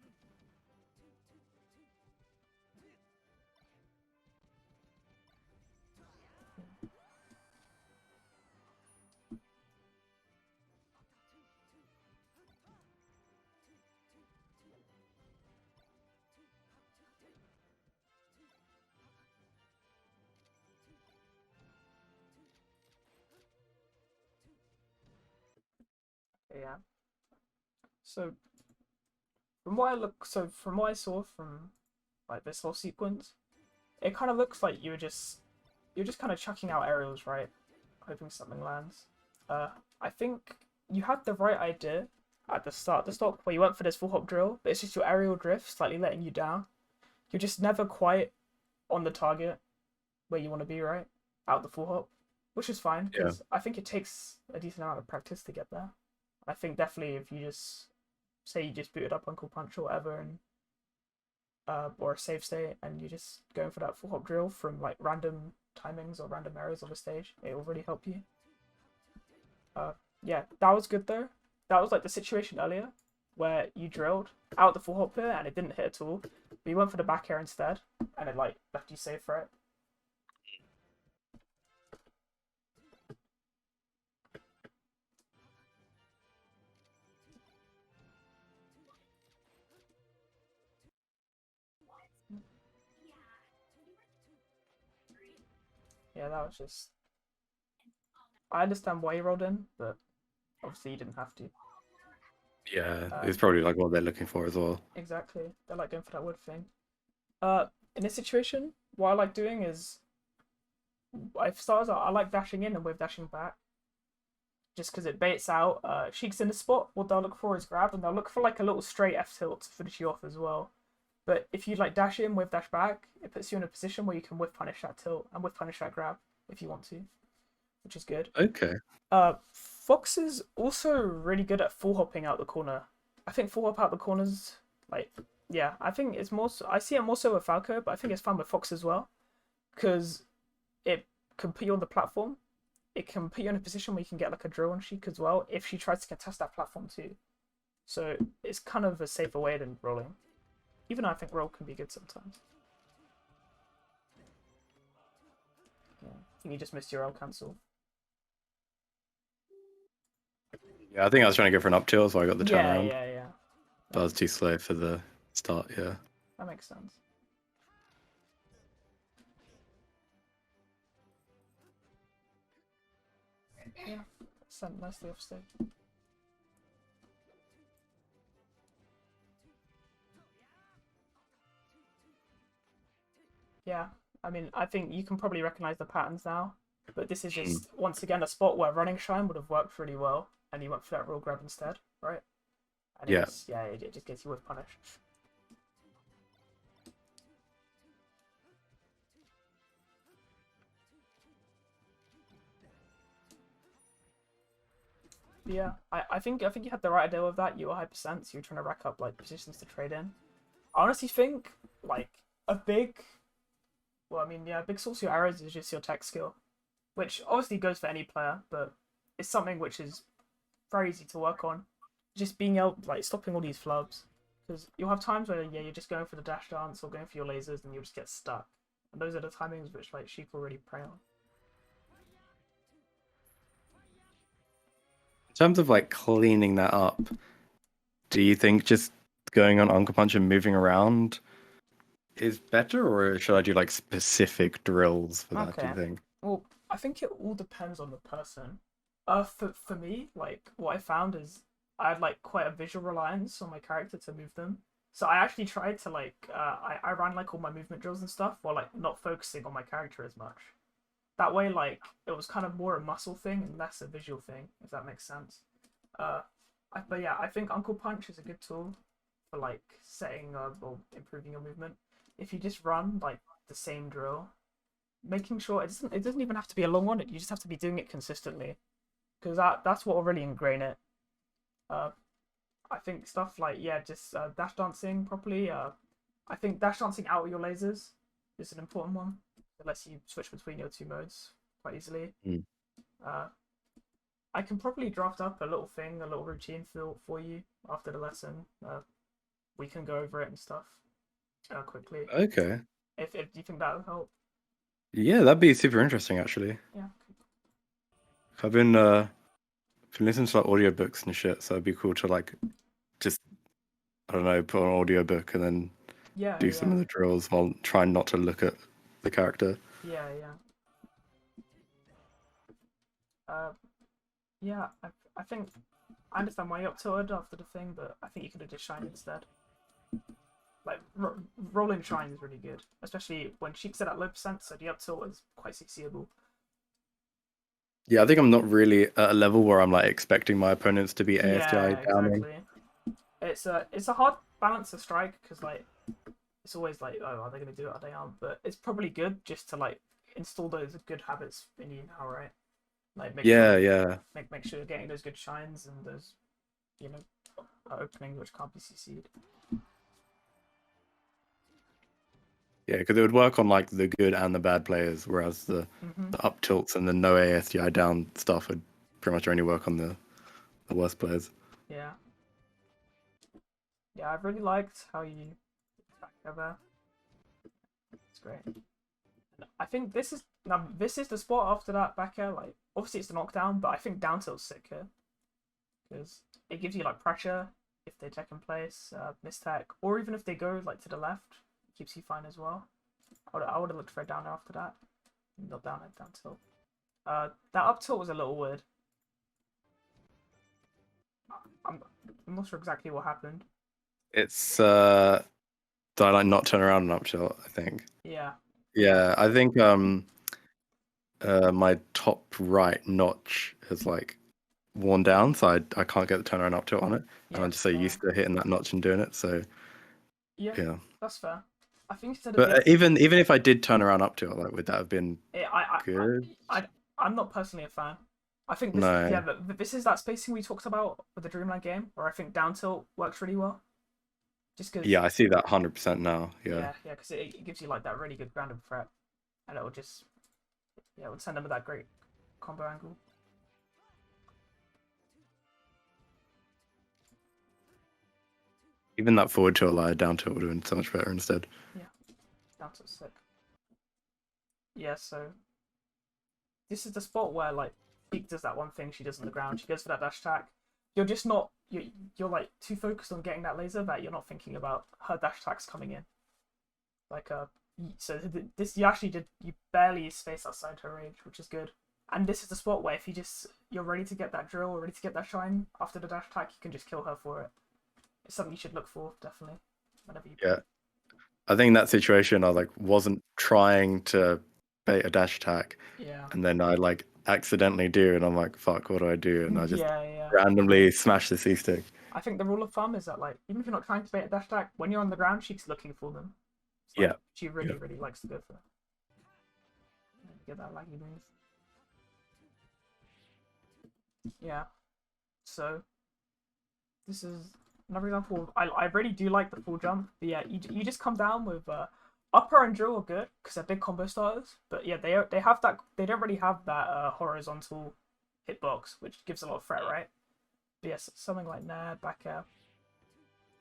A: Yeah. So from what I saw from like this whole sequence, it kind of looks like you're just kind of chucking out aerials, right? Hoping something lands. I think you had the right idea at the stock where you went for this full hop drill, but it's just your aerial drift slightly letting you down. You're just never quite on the target where you want to be, right? Out the full hop, which is fine
B: Yeah.
A: because I think it takes a decent amount of practice to get there. I think definitely if you just say you just booted up Uncle Punch or whatever and or a save state and you're just going for that full hop drill from like random timings or random areas of the stage, it will really help you. Yeah, that was good though. That was like the situation earlier where you drilled out the full hop here and it didn't hit at all, but you went for the back air instead and it like left you safe for it. Yeah, that was just. I understand why you rolled in, but obviously you didn't have to.
B: Yeah, it's probably like what they're looking for as well.
A: Exactly. They're like going for that wood thing. In this situation, what I like doing is, if stars I like dashing in and wave dashing back, just because it baits out. Sheik's in the spot. What they'll look for is grab, and they'll look for like a little straight F tilt to finish you off as well. But if you like dash in, wave dash back, it puts you in a position where you can whiff punish that tilt and whiff punish that grab if you want to, which is good.
B: Okay.
A: Fox is also really good at full hopping out the corner. I think full hop out the corners, like, yeah, I think it's more. I see it more so with Falco, but I think it's fun with Fox as well, because it can put you on the platform. It can put you in a position where you can get like a drill on Sheik as well if she tries to contest that platform too. So it's kind of a safer way than rolling. Even though I think roll can be good sometimes. Yeah, I think you just missed your roll cancel.
B: Yeah, I think I was trying to go for an up tilt, so I got the turnaround.
A: Yeah.
B: But I was too slow for the start, yeah.
A: That makes sense. Yeah, sent nicely off stage. Yeah, I mean, I think you can probably recognize the patterns now, but this is just once again a spot where running shine would have worked really well, and you went for that real grab instead, right? And
B: Yeah.
A: It just gets you with punish. Yeah, I think you had the right idea with that. You were hyper sense. You were trying to rack up like positions to trade in. I honestly think like a big, well, I mean, yeah, a big source of your arrows is just your tech skill, which obviously goes for any player, but it's something which is very easy to work on. Just being able, like, stopping all these flubs, because you'll have times where you're just going for the dash dance or going for your lasers, and you'll just get stuck. And those are the timings which like Sheik will really prey on.
B: In terms of like cleaning that up, do you think just going on Uncle Punch and moving around is better, or should I do like specific drills for that, do you think?
A: Well, I think it all depends on the person. For me, like what I found is I had like quite a visual reliance on my character to move them. So I actually tried to like I ran like all my movement drills and stuff while like not focusing on my character as much. That way, like it was kind of more a muscle thing and less a visual thing, if that makes sense. But yeah, I think Uncle Punch is a good tool for like setting or improving your movement. If you just run like the same drill, making sure it doesn't even have to be a long one. You just have to be doing it consistently, because that's what will really ingrain it. Uh, I think stuff like just dash dancing properly. I think dash dancing out of your lasers is an important one. It lets you switch between your two modes quite easily.
B: Mm.
A: Uh, I can probably draft up a little thing, a little routine for you after the lesson. We can go over it and stuff quickly.
B: Okay.
A: If you think that would help.
B: Yeah, that'd be super interesting actually.
A: Yeah.
B: I've been listening to like audiobooks and shit, so it'd be cool to like just I don't know, put on an audiobook and then
A: Yeah,
B: do some of the drills while trying not to look at the character.
A: yeah. Yeah, I think I understand why you're up to it after the thing, but I think you could have just Shine instead. Like, rolling Shine is really good, especially when Sheik's at low percent, so the up tilt is quite succeedable.
B: Yeah, I think I'm not really at a level where I'm like expecting my opponents to be ASDI downing.
A: Exactly. It's a hard balance to strike because like it's always like, oh, are they gonna do it? Are they aren't? But it's probably good just to like install those good habits in you now, right? Like make
B: Yeah,
A: sure
B: yeah.
A: make sure you're getting those good shines and those openings which can't be CC'd.
B: Yeah, because it would work on like the good and the bad players, whereas the up tilts and the no ASDI down stuff would pretty much only work on the worst players.
A: Yeah. Yeah, I've really liked how you back there. It's great. I think this is the spot after that back air. Like obviously it's the knockdown, but I think down tilt's sick here because it gives you like pressure if they tech in place, mistech, or even if they go like to the left, it keeps you fine as well. I would have looked for a down after that, not down tilt. That up tilt was a little weird. I'm not sure exactly what happened.
B: It's did I like not turn around an up tilt, I think.
A: Yeah.
B: Yeah, I think my top right notch has like worn down, so I can't get the turnaround up tilt on it. And I'm just so used to hitting that notch and doing it, so
A: yeah. That's fair. I think instead of
B: but even if I did turn around up tilt, like would that have been good?
A: I'm not personally a fan. I think this but this is that spacing we talked about with the Dreamland game, where I think down tilt works really well. Just because.
B: Yeah, I see that 100% now.
A: Yeah, because it gives you like that really good grounded threat, and it will just it would send them with that great combo angle.
B: Even that forward tilt, like down tilt would have been so much better instead.
A: Yeah, down tilt sick. Yeah, so this is the spot where like Sheik does that one thing she does on the ground. She goes for that dash attack. You're just not you're like too focused on getting that laser that you're not thinking about her dash attacks coming in. Like so this you barely space outside her range, which is good. And this is the spot where if you're ready to get that drill or ready to get that shine after the dash attack, you can just kill her for it. It's something you should look for definitely whenever you.
B: Yeah, I think in that situation I like wasn't trying to bait a dash attack.
A: Yeah.
B: And then I like accidentally do, and I'm like, fuck, what do I do? And I just randomly smash the C stick.
A: I think the rule of thumb is that like even if you're not trying to bait a dash attack, when you're on the ground, she's looking for them.
B: Like,
A: she really likes to go for it. Get that laggy move. Yeah. So this is another example. I really do like the full jump. But yeah, you just come down with upper and drill are good because they're big combo starters. But yeah, they have that. They don't really have that horizontal hitbox, which gives a lot of threat, right? But yes, something like Nair, back air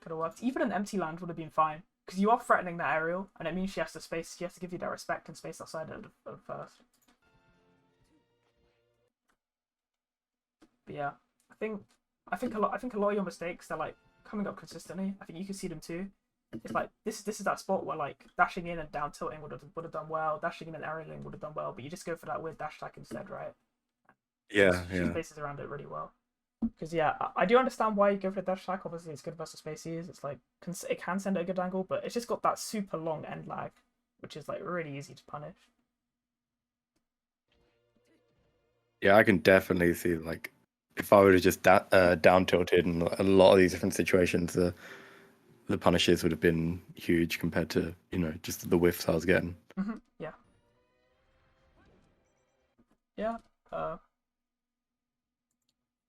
A: could have worked. Even an empty land would have been fine because you are threatening that aerial, and it means she has to give you that respect and space outside of first. But yeah, I think a lot of your mistakes, they're like coming up consistently. I think you can see them too. It's like this is that spot where like dashing in and down tilting would have done well, dashing in and aerialing would have done well, but you just go for that weird dash attack instead, right? She spaces around it really well. Because yeah, I do understand why you go for the dash attack. Obviously, it's good versus spaces. It's like it can send at a good angle, but it's just got that super long end lag, which is like really easy to punish.
B: Yeah, I can definitely see like if I would have just down tilted in a lot of these different situations, the punishes would have been huge compared to just the whiffs I was getting.
A: Yeah. Yeah.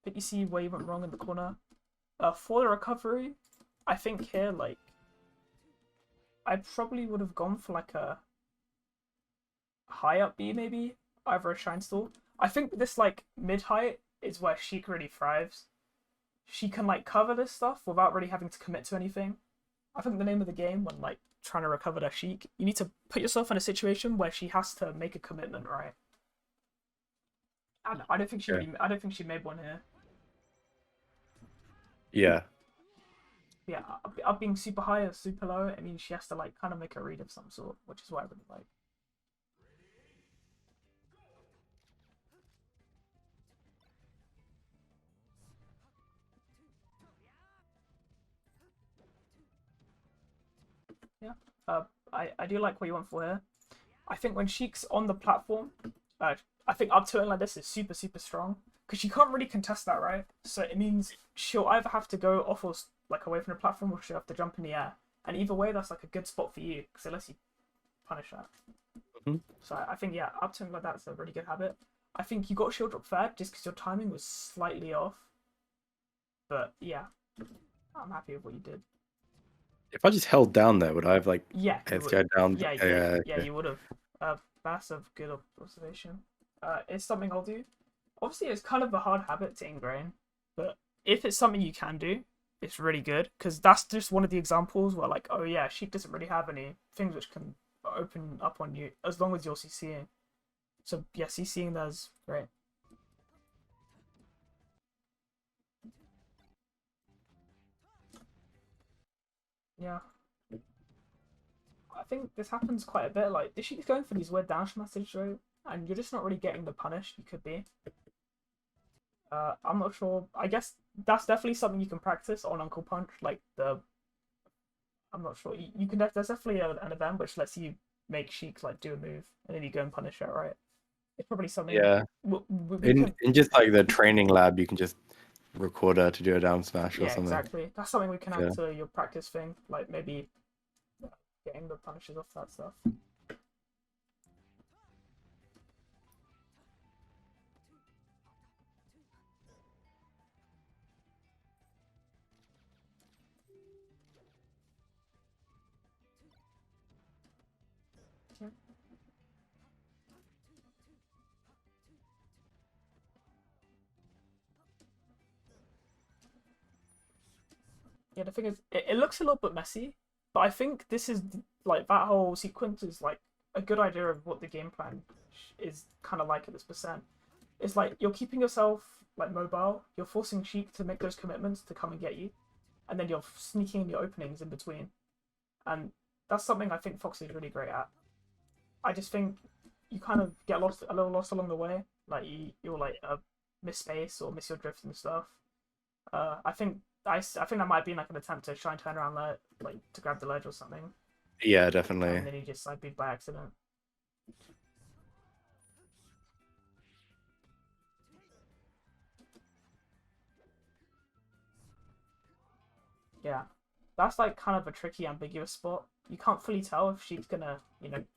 A: But you see where you went wrong in the corner. For the recovery, I think here like I probably would have gone for like a high up B maybe, either a shine stall. I think this like mid height is where Sheik really thrives. She can like cover this stuff without really having to commit to anything. I think the name of the game when like trying to recover their Sheik, you need to put yourself in a situation where she has to make a commitment, right? And I don't think she
B: Yeah.
A: really, I don't think she made one here.
B: Yeah.
A: Yeah, up being super high or super low, I mean, she has to like kind of make a read of some sort, which is what I really like. Yeah, I do like what you went for here. I think when Sheik's on the platform, I think up tilting like this is super strong because she can't really contest that, right? So it means she'll either have to go off or like away from the platform, or she'll have to jump in the air. And either way, that's like a good spot for you because it lets you punish that.
B: Mhm.
A: So I think yeah, up tilting like that's a really good habit. I think you got shield drop fair just because your timing was slightly off. But yeah, I'm happy with what you did.
B: If I just held down there, would I have like
A: Yeah, you would.
B: SGI down?
A: Yeah,
B: Okay.
A: you would have. That's a good observation. It's something I'll do. Obviously, it's kind of a hard habit to ingrain, but if it's something you can do, it's really good because that's just one of the examples where, like, oh yeah, Sheik doesn't really have any things which can open up on you as long as you're CCing. So yeah, CCing there's great. Yeah, I think this happens quite a bit. Like, the Sheik's going for these weird dash message right, and you're just not really getting the punish you could be. I'm not sure. I guess that's definitely something you can practice on Uncle Punch. Like the, I'm not sure. You can. There's definitely an event which lets you make Sheik like do a move, and then you go and punish it. Right? It's probably something
B: Yeah.
A: we
B: In
A: can.
B: in just like the training lab, you can just record her to do a down smash or
A: Yeah,
B: something.
A: exactly. That's something we can add
B: Yeah.
A: to your practice thing. Like maybe getting the punishes off that stuff. Yeah. Yeah. The thing is, it looks a little bit messy, but I think this is like that whole sequence is like a good idea of what the game plan is kind of like at this percent. It's like you're keeping yourself like mobile. You're forcing Sheik to make those commitments to come and get you, and then you're sneaking in your openings in between. And that's something I think Fox is really great at. I just think you kind of get lost a little lost along the way. Like you'll like miss space or miss your drift and stuff. I think that might be like an attempt to try and turn around there, like to grab the ledge or something,
B: Yeah,
A: and
B: definitely.
A: then you just like beat by accident. Yeah, that's like kind of a tricky, ambiguous spot. You can't fully tell if she's gonna,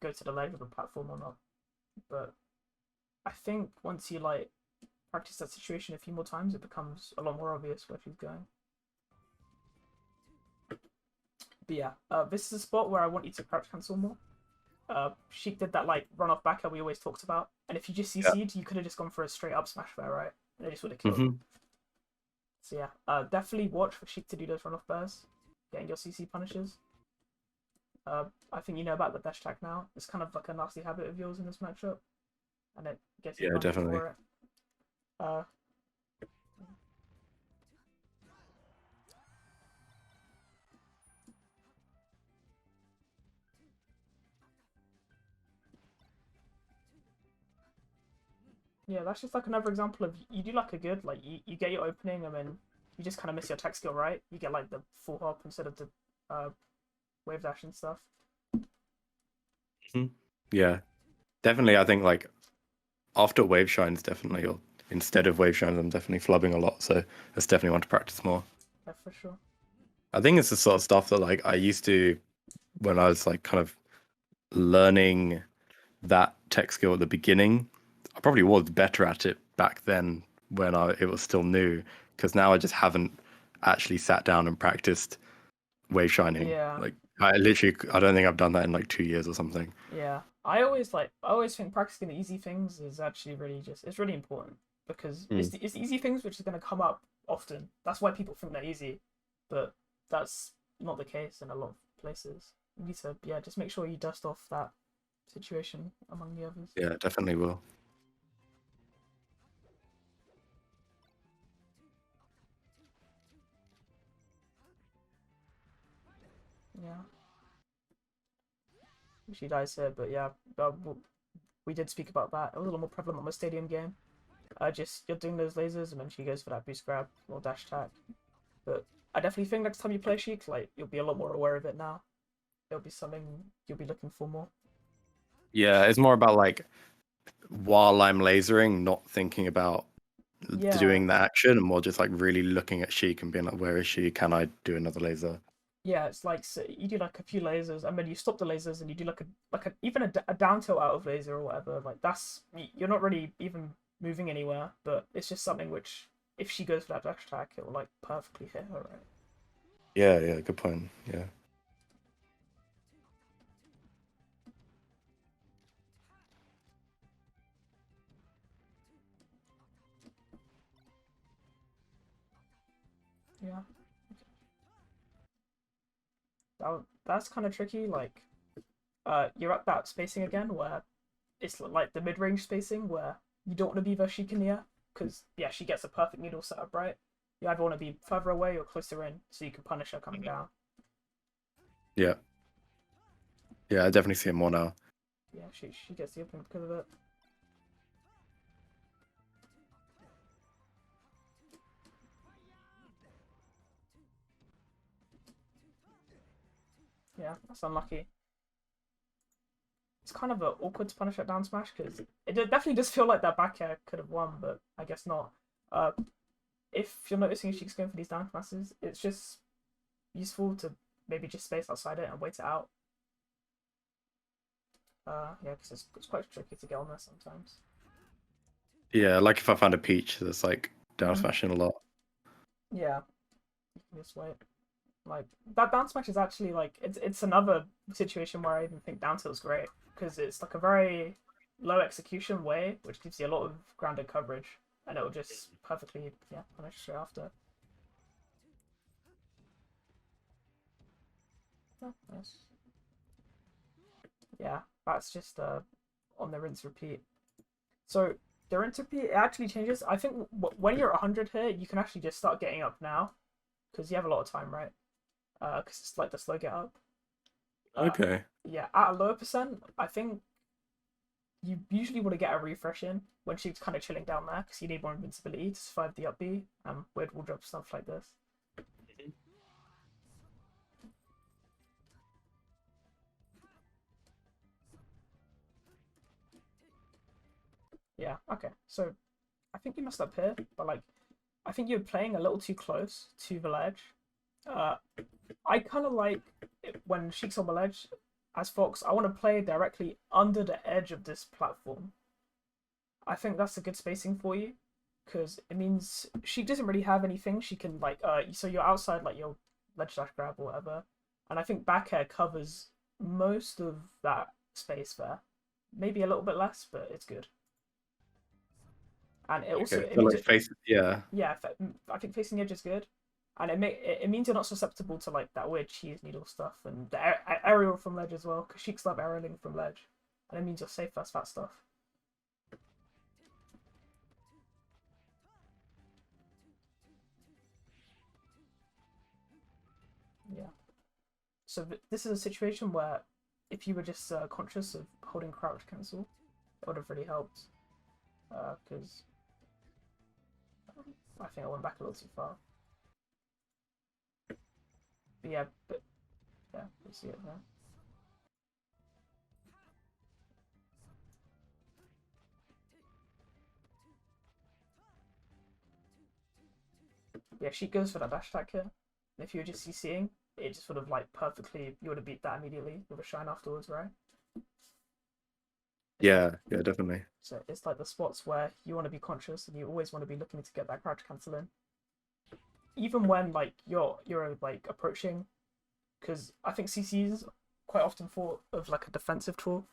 A: go to the ledge of the platform or not. But I think once you like practice that situation a few more times, it becomes a lot more obvious where she's going. But yeah, this is a spot where I want you to crouch cancel more. Sheik did that like run off back we always talked about, and if you just
B: Yeah.
A: CC'd, you could have just gone for a straight up smash there, right? And it just would have killed.
B: Hmm.
A: So yeah, definitely watch for Sheik to do those run off bears, getting your CC punishes. I think you know about the dash tag now. It's kind of like a nasty habit of yours in this matchup, and it gets you
B: Yeah,
A: punished
B: definitely.
A: for it. Uh, yeah, that's just like another example of you do like a good like you get your opening and then you just kind of miss your tech skill, right? You get like the full hop instead of the uh, wave dash and stuff.
B: Mhm. Yeah, definitely. I think like after wave shines, definitely, or instead of wave shines, I'm definitely flubbing a lot. So that's definitely want to practice more.
A: Yeah, for sure.
B: I think it's the sort of stuff that like I used to when I was like kind of learning that tech skill at the beginning. I probably was better at it back then when it was still new, because now I just haven't actually sat down and practiced wave shining.
A: Yeah.
B: Like I don't think I've done that in like 2 years or something.
A: Yeah. I always think practicing the easy things is actually really it's really important because
B: Mm.
A: it's the easy things which is going to come up often. That's why people think they're easy, but that's not the case in a lot of places. You need to just make sure you dust off that situation among the others.
B: Yeah, definitely will.
A: Yeah. She dies here, but yeah, we did speak about that. A little more prevalent on the stadium game. Just you're doing those lasers, and then she goes for that boost grab or dash attack. But I definitely think next time you play Sheik, like you'll be a lot more aware of it now. It'll be something you'll be looking for more.
B: Yeah, it's more about like while I'm lasering, not thinking about
A: Yeah,
B: doing the action, and more just like really looking at Sheik and being like, where is she? Can I do another laser?
A: yeah. It's like so you do like a few lasers, and then you stop the lasers, and you do like a even a down tilt out of laser or whatever. Like that's you're not really even moving anywhere, but it's just something which if she goes for that dash attack, it will like perfectly hit her, right?
B: Yeah, yeah, good point. Yeah.
A: Yeah. That's kind of tricky. Like, you're at that spacing again where it's like the mid range spacing where you don't want to be Vurj in the air because yeah, she gets a perfect needle setup right. You either want to be further away or closer in so you can punish her coming down.
B: Yeah. Yeah, I definitely see it more now.
A: Yeah, she gets the opening because of it. Yeah, that's unlucky. It's kind of awkward to punish that down smash because it definitely does feel like that back air could have won, but I guess not. Uh, if you're noticing she's going for these down smashes, it's just useful to maybe just space outside it and wait it out. Yeah, because it's quite tricky to get on there sometimes.
B: Yeah, like if I found a peach that's like down
A: Mm-hmm.
B: smashing a lot.
A: Yeah, you can just wait. Like that down smash is actually like it's another situation where I even think down tilt's great because it's like a very low execution way, which gives you a lot of grounded coverage, and it'll just perfectly punish straight after. Oh, nice. Yeah, that's just on the rinse repeat. So the rinse repeat it actually changes. I think when you're at 100 here, you can actually just start getting up now because you have a lot of time, right? Because it's like the slow get up. Uh,
B: Okay.
A: yeah, at a lower percent, I think you usually want to get a refresh in when she's kind of chilling down there because you need more invincibility to survive the up B and weird wall drop stuff like this. Yeah, okay. So I think you messed up here, but like I think you're playing a little too close to the ledge. Uh, I kind of like it when Sheik's on the ledge as Fox. I want to play directly under the edge of this platform. I think that's a good spacing for you because it means she doesn't really have anything. She can like so you're outside like your ledge dash grab or whatever, and I think back air covers most of that space there. Maybe a little bit less, but it's good. And it also
B: Okay.
A: it
B: So
A: means
B: like face yeah.
A: yeah, I think facing the edge is good, and it means you're not susceptible to like that weird cheese needle stuff and the aerial from ledge as well because Sheik's love aerialing from ledge, and it means you're safe as that stuff. Yeah. So this is a situation where if you were just conscious of holding crouch cancel, it would have really helped. Because I think I went back a little too far. But yeah, we see it there. Yeah, she goes for that dash attack here. And if you were just CCing, it just would have like perfectly. You would have beat that immediately with a shine afterwards, right? It's like
B: Yeah, yeah, definitely.
A: so it's like the spots where you want to be conscious and you always want to be looking to get that crouch cancel in. even when like you're like approaching, because I think CC's quite often thought of like a defensive tool,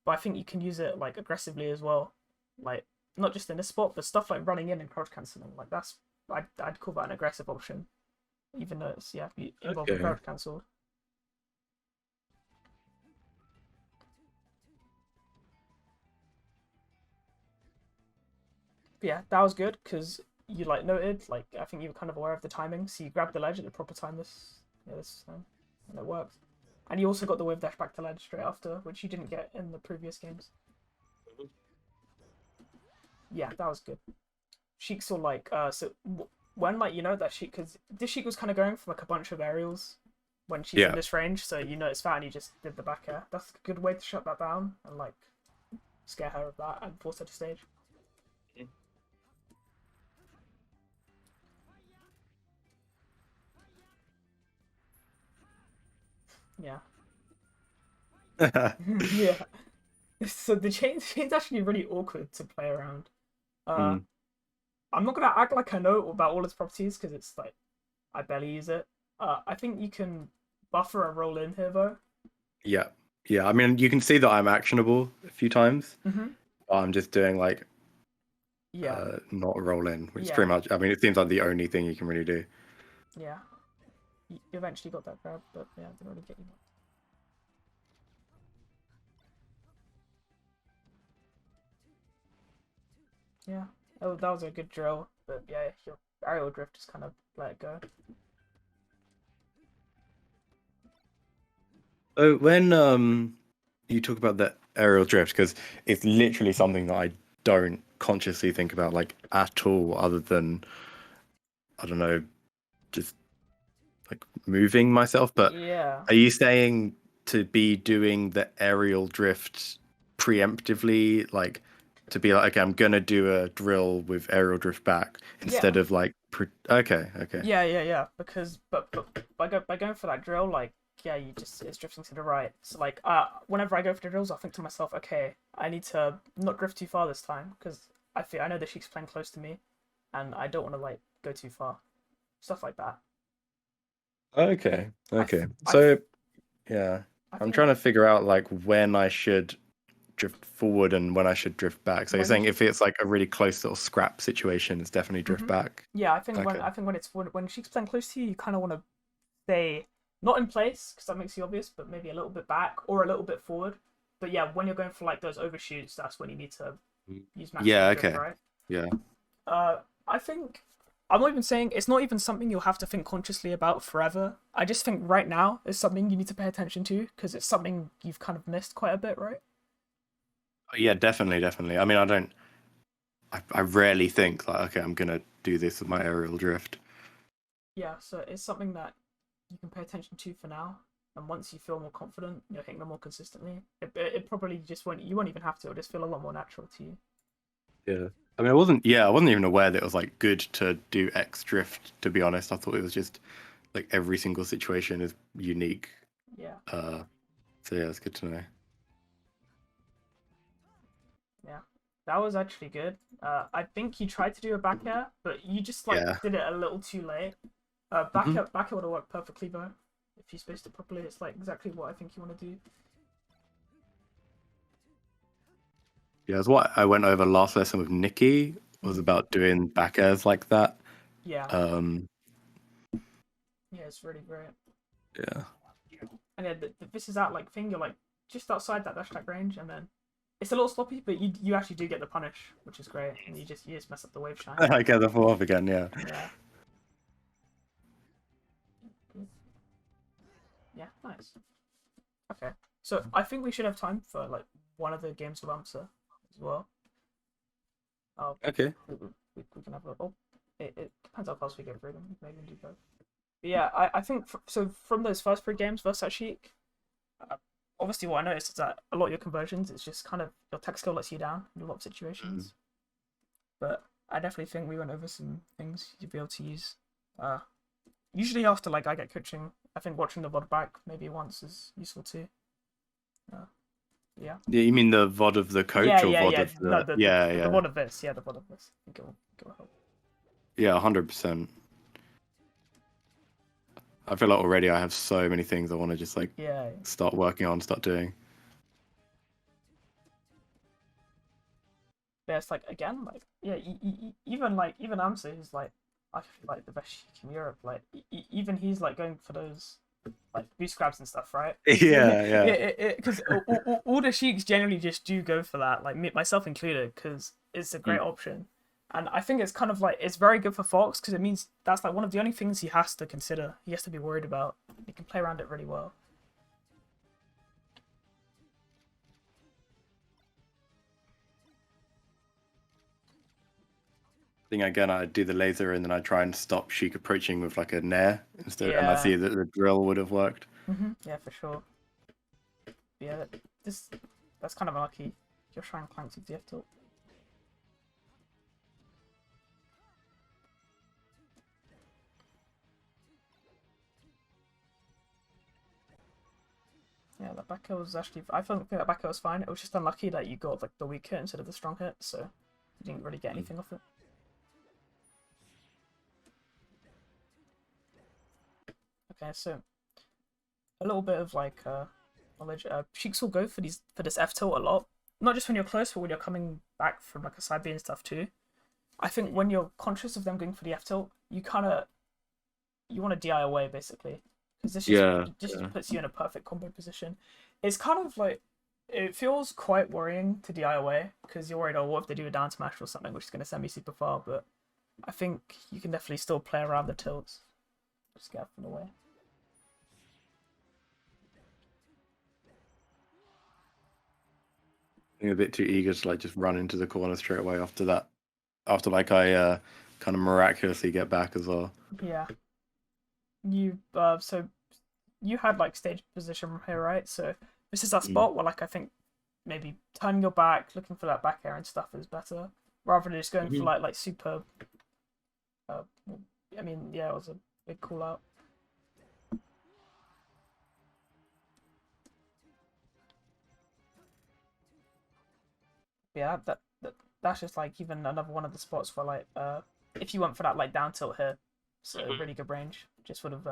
A: but I think you can use it like aggressively as well, like not just in this spot, but stuff like running in and crouch canceling. Like that's I'd call that an aggressive option, even though it's involving
B: Okay.
A: crouch cancel. But yeah, that was good because you like noted like I think you were kind of aware of the timing, so you grabbed the ledge at the proper time this time, and it worked. And you also got the wave dash back to ledge straight after, which you didn't get in the previous games. Yeah, that was good. Sheik saw like when like that Sheik, because this Sheik was kind of going for like a bunch of aerials when she's in
B: Yeah.
A: this range, so it's fat and you just did the back air. That's a good way to shut that down and like scare her of that and force her to stage. Yeah. Yeah. So the chain's actually really awkward to play around. Uh,
B: Mm.
A: I'm not gonna act like I know about all its properties because it's like I barely use it. I think you can buffer a roll in here though.
B: Yeah. Yeah. I mean, you can see that I'm actionable a few times.
A: Mm-hmm.
B: I'm just doing like
A: Yeah.
B: not roll in, which is
A: Yeah.
B: pretty much. I mean, it seems like the only thing you can really do.
A: Yeah. You eventually got that grab, but yeah, didn't really get you much. Yeah. Oh, that was a good drill, but yeah, your aerial drift just kind of let it go.
B: So when you talk about the aerial drift, because it's literally something that I don't consciously think about like at all, other than I don't know, just like moving myself. But
A: Yeah.
B: are you saying to be doing the aerial drift preemptively, like to be like, okay, I'm gonna do a drill with aerial drift back instead
A: Yeah.
B: of like, okay,
A: Yeah. Because but by going for that drill, like yeah, you just it's drifting to the right. So like whenever I go for the drills, I think to myself, okay, I need to not drift too far this time because I know that she's playing close to me, and I don't want to like go too far. Stuff like that. I
B: okay.
A: I
B: So yeah,
A: I
B: I'm
A: think
B: trying to figure out like when I should drift forward and when I should drift back. So you're
A: when
B: saying if it's like a really close little scrap situation, it's definitely drift
A: hmm
B: back.
A: yeah,
B: Okay.
A: I think when when she's playing close to you, you kind of want to stay not in place because that makes you obvious, but maybe a little bit back or a little bit forward. But yeah, when you're going for like those overshoots, that's when you need to use
B: Yeah,
A: maximum drift,
B: okay.
A: right?
B: Yeah.
A: I think I'm not even saying it's not even something you'll have to think consciously about forever. I just think right now is something you need to pay attention to because it's something you've kind of missed quite a bit, right?
B: Yeah, definitely. I mean, I rarely think like, okay, I'm gonna do this with my aerial drift.
A: Yeah, so it's something that you can pay attention to for now. And once you feel more confident, you're hitting them more consistently. It probably just won't. You won't even have to. It'll just feel a lot more natural to you.
B: Yeah. I mean, I wasn't even aware that it was like good to do X drift, to be honest. I thought it was just like every single situation is unique.
A: Yeah,
B: Uh, so yeah, it's good to know.
A: yeah. That was actually good. I think you tried to do a back air, but you just like
B: Yeah.
A: did it a little too late.
B: Mhm.
A: Back air would have worked perfectly though. If you spaced it properly, it's like exactly what I think you want to do.
B: Yeah, it's what I went over last lesson with Nikki was
A: Mm.
B: about doing back airs like that.
A: Yeah,
B: Um,
A: yeah, it's really great.
B: yeah.
A: And yeah, this is that like thing. You're like just outside that dash attack range, and then it's a little sloppy, but you actually do get the punish, which is great. And you just mess up the wave shine.
B: I get the fall off again, yeah.
A: Yeah, yeah, nice. Okay, so I think we should have time for like one of the games of answer as well. Oh,
B: Okay.
A: we can have a oh, it depends how fast we get through them. Maybe we can do both. But yeah, I think so. From those first three games versus Sheik, uh, obviously what I noticed is that a lot of your conversions, it's just kind of your tech skill lets you down in a lot of situations. But I definitely think we went over some things you'd be able to use. Uh, Usually after like I get coaching, I think watching the VOD back maybe once is useful too. Uh, yeah.
B: Yeah, you mean the VOD of the coach or VOD
A: Yeah.
B: of
A: No,
B: the yeah,
A: the
B: yeah.
A: VOD of this. Yeah, the VOD of this. I think it will help.
B: Yeah, 100%. I feel like already I have so many things I want to just like
A: Yeah.
B: start working on, start doing.
A: But it's like again, like yeah, even Amsa, who's like I feel like the best Sheik in Europe. Like even he's like going for those like boost grabs and stuff, right?
B: Yeah, yeah.
A: Yeah, because all the Sheiks generally just do go for that, like me, myself included, because it's a great
B: Mm.
A: option. And I think it's kind of like it's very good for Fox because it means that's like one of the only things he has to consider. He has to be worried about. He can play around it really well.
B: I think again I do the laser and then I try and stop Sheik approaching with like a nair instead, and I
A: Yeah.
B: see that the drill would have worked.
A: Yeah, for sure. Yeah, this that's kind of unlucky. You're trying planks with the F tilt. Yeah, that back air was actually. I think that back air was fine. It was just unlucky that you got like the weak hit instead of the strong hit, so you didn't really get anything off it. Okay, so a little bit of like knowledge. Sheiks will go for this F tilt a lot. Not just when you're close, but when you're coming back from like a side B and stuff too. I think when you're conscious of them going for the F tilt, you want to DI away basically because this just puts you in a perfect combo position. It's kind of like it feels quite worrying to DI away because you're worried, oh, what if they do a down smash or something, which is going to send me super far. But I think you can definitely still play around the tilts. Just get from the way.
B: I'm a bit too eager to like just run into the corner straight away after that. After like I kind of miraculously get back as well.
A: Yeah. So you had like stage position from here, right? So this is that spot where like I think maybe turning your back, looking for that back air and stuff is better rather than just going for like super. I mean, yeah, it was a big call out. Yeah, that's just like even another one of the spots where like if you went for that like down tilt here, so really good range, just would have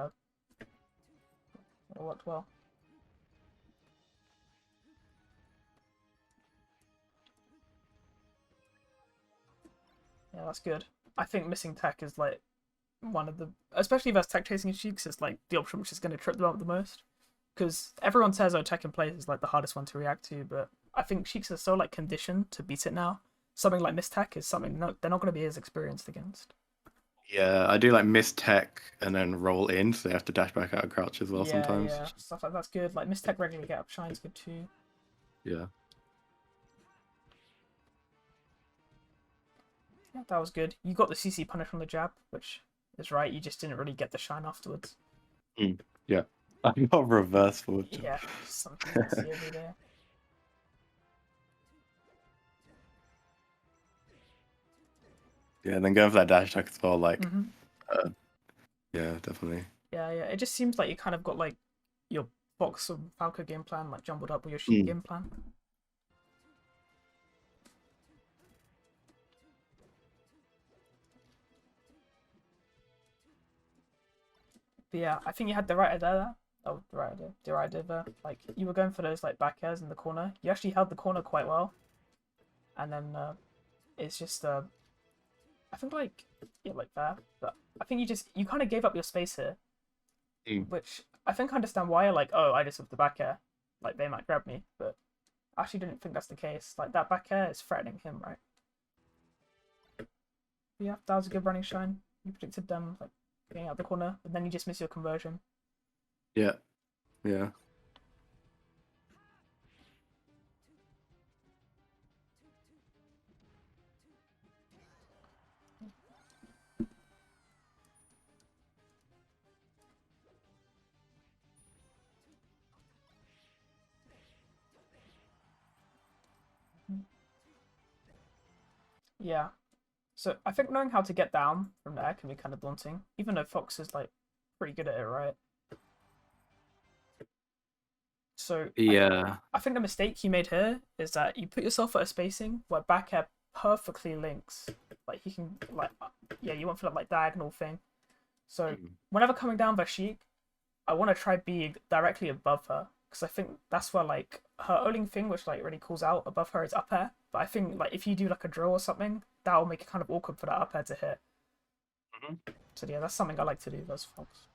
A: worked well. Yeah, that's good. I think missing tech is like one of the, especially if that's tech chasing Sheiks, is like the option which is going to trip them up the most. Because everyone says, oh, tech in place is like the hardest one to react to, but I think Sheiks are so like conditioned to beat it now. Something like miss tech is something they're not going to be as experienced against.
B: Yeah, I do like miss tech and then roll in, so they have to dash back out of crouch as well
A: Yeah,
B: sometimes.
A: yeah, stuff like that's good. Like miss tech regularly get up shine's good too.
B: Yeah.
A: Yeah, that was good. You got the CC punish from the jab, which is right. You just didn't really get the shine afterwards.
B: Yeah. I got reverse forward.
A: Yeah, something you see every day.
B: Yeah, and then going for that dash attack as well, like, yeah, definitely.
A: Yeah, yeah. It just seems like you kind of got like your Fox and Falco game plan like jumbled up with your Sheik game plan. But yeah, I think you had the right idea there. Oh, the right idea there. Like you were going for those like back airs in the corner. You actually held the corner quite well, and then it's just I think like yeah, like that. But I think you kind of gave up your space here, which I think I understand why. You're like, oh, I just have the back air, like they might grab me, but I actually didn't think that's the case. Like that back air is threatening him, right? But yeah, that was a good running shine. You predicted them like getting out the corner, and then you just miss your conversion.
B: Yeah. Yeah.
A: Yeah. So I think knowing how to get down from there can be kind of daunting, even though Fox is like pretty good at it, right? So
B: Yeah.
A: I think the mistake you made here is that you put yourself at a spacing where back air perfectly links. Like you can like yeah, you went for that like diagonal thing. So whenever coming down by Sheik, I want to try be directly above her because I think that's where like her only thing which like really calls out above her is up air. But I think like if you do like a drill or something, that will make it kind of awkward for that up air to hit.
B: Mhm.
A: So yeah, that's something I like to do. Those fogs.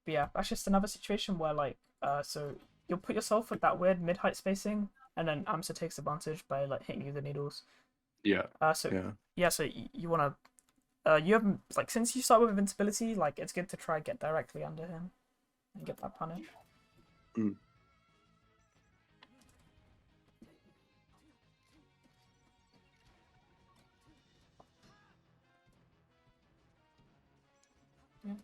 A: But yeah, that's just another situation where like so you'll put yourself with that weird mid height spacing, and then Amsa takes advantage by like hitting you with the needles.
B: Yeah.
A: So
B: Yeah.
A: yeah, so you wanna you have like since you start with invincibility, like it's good to try get directly under him and get that punish.
B: Mm.
A: Yeah.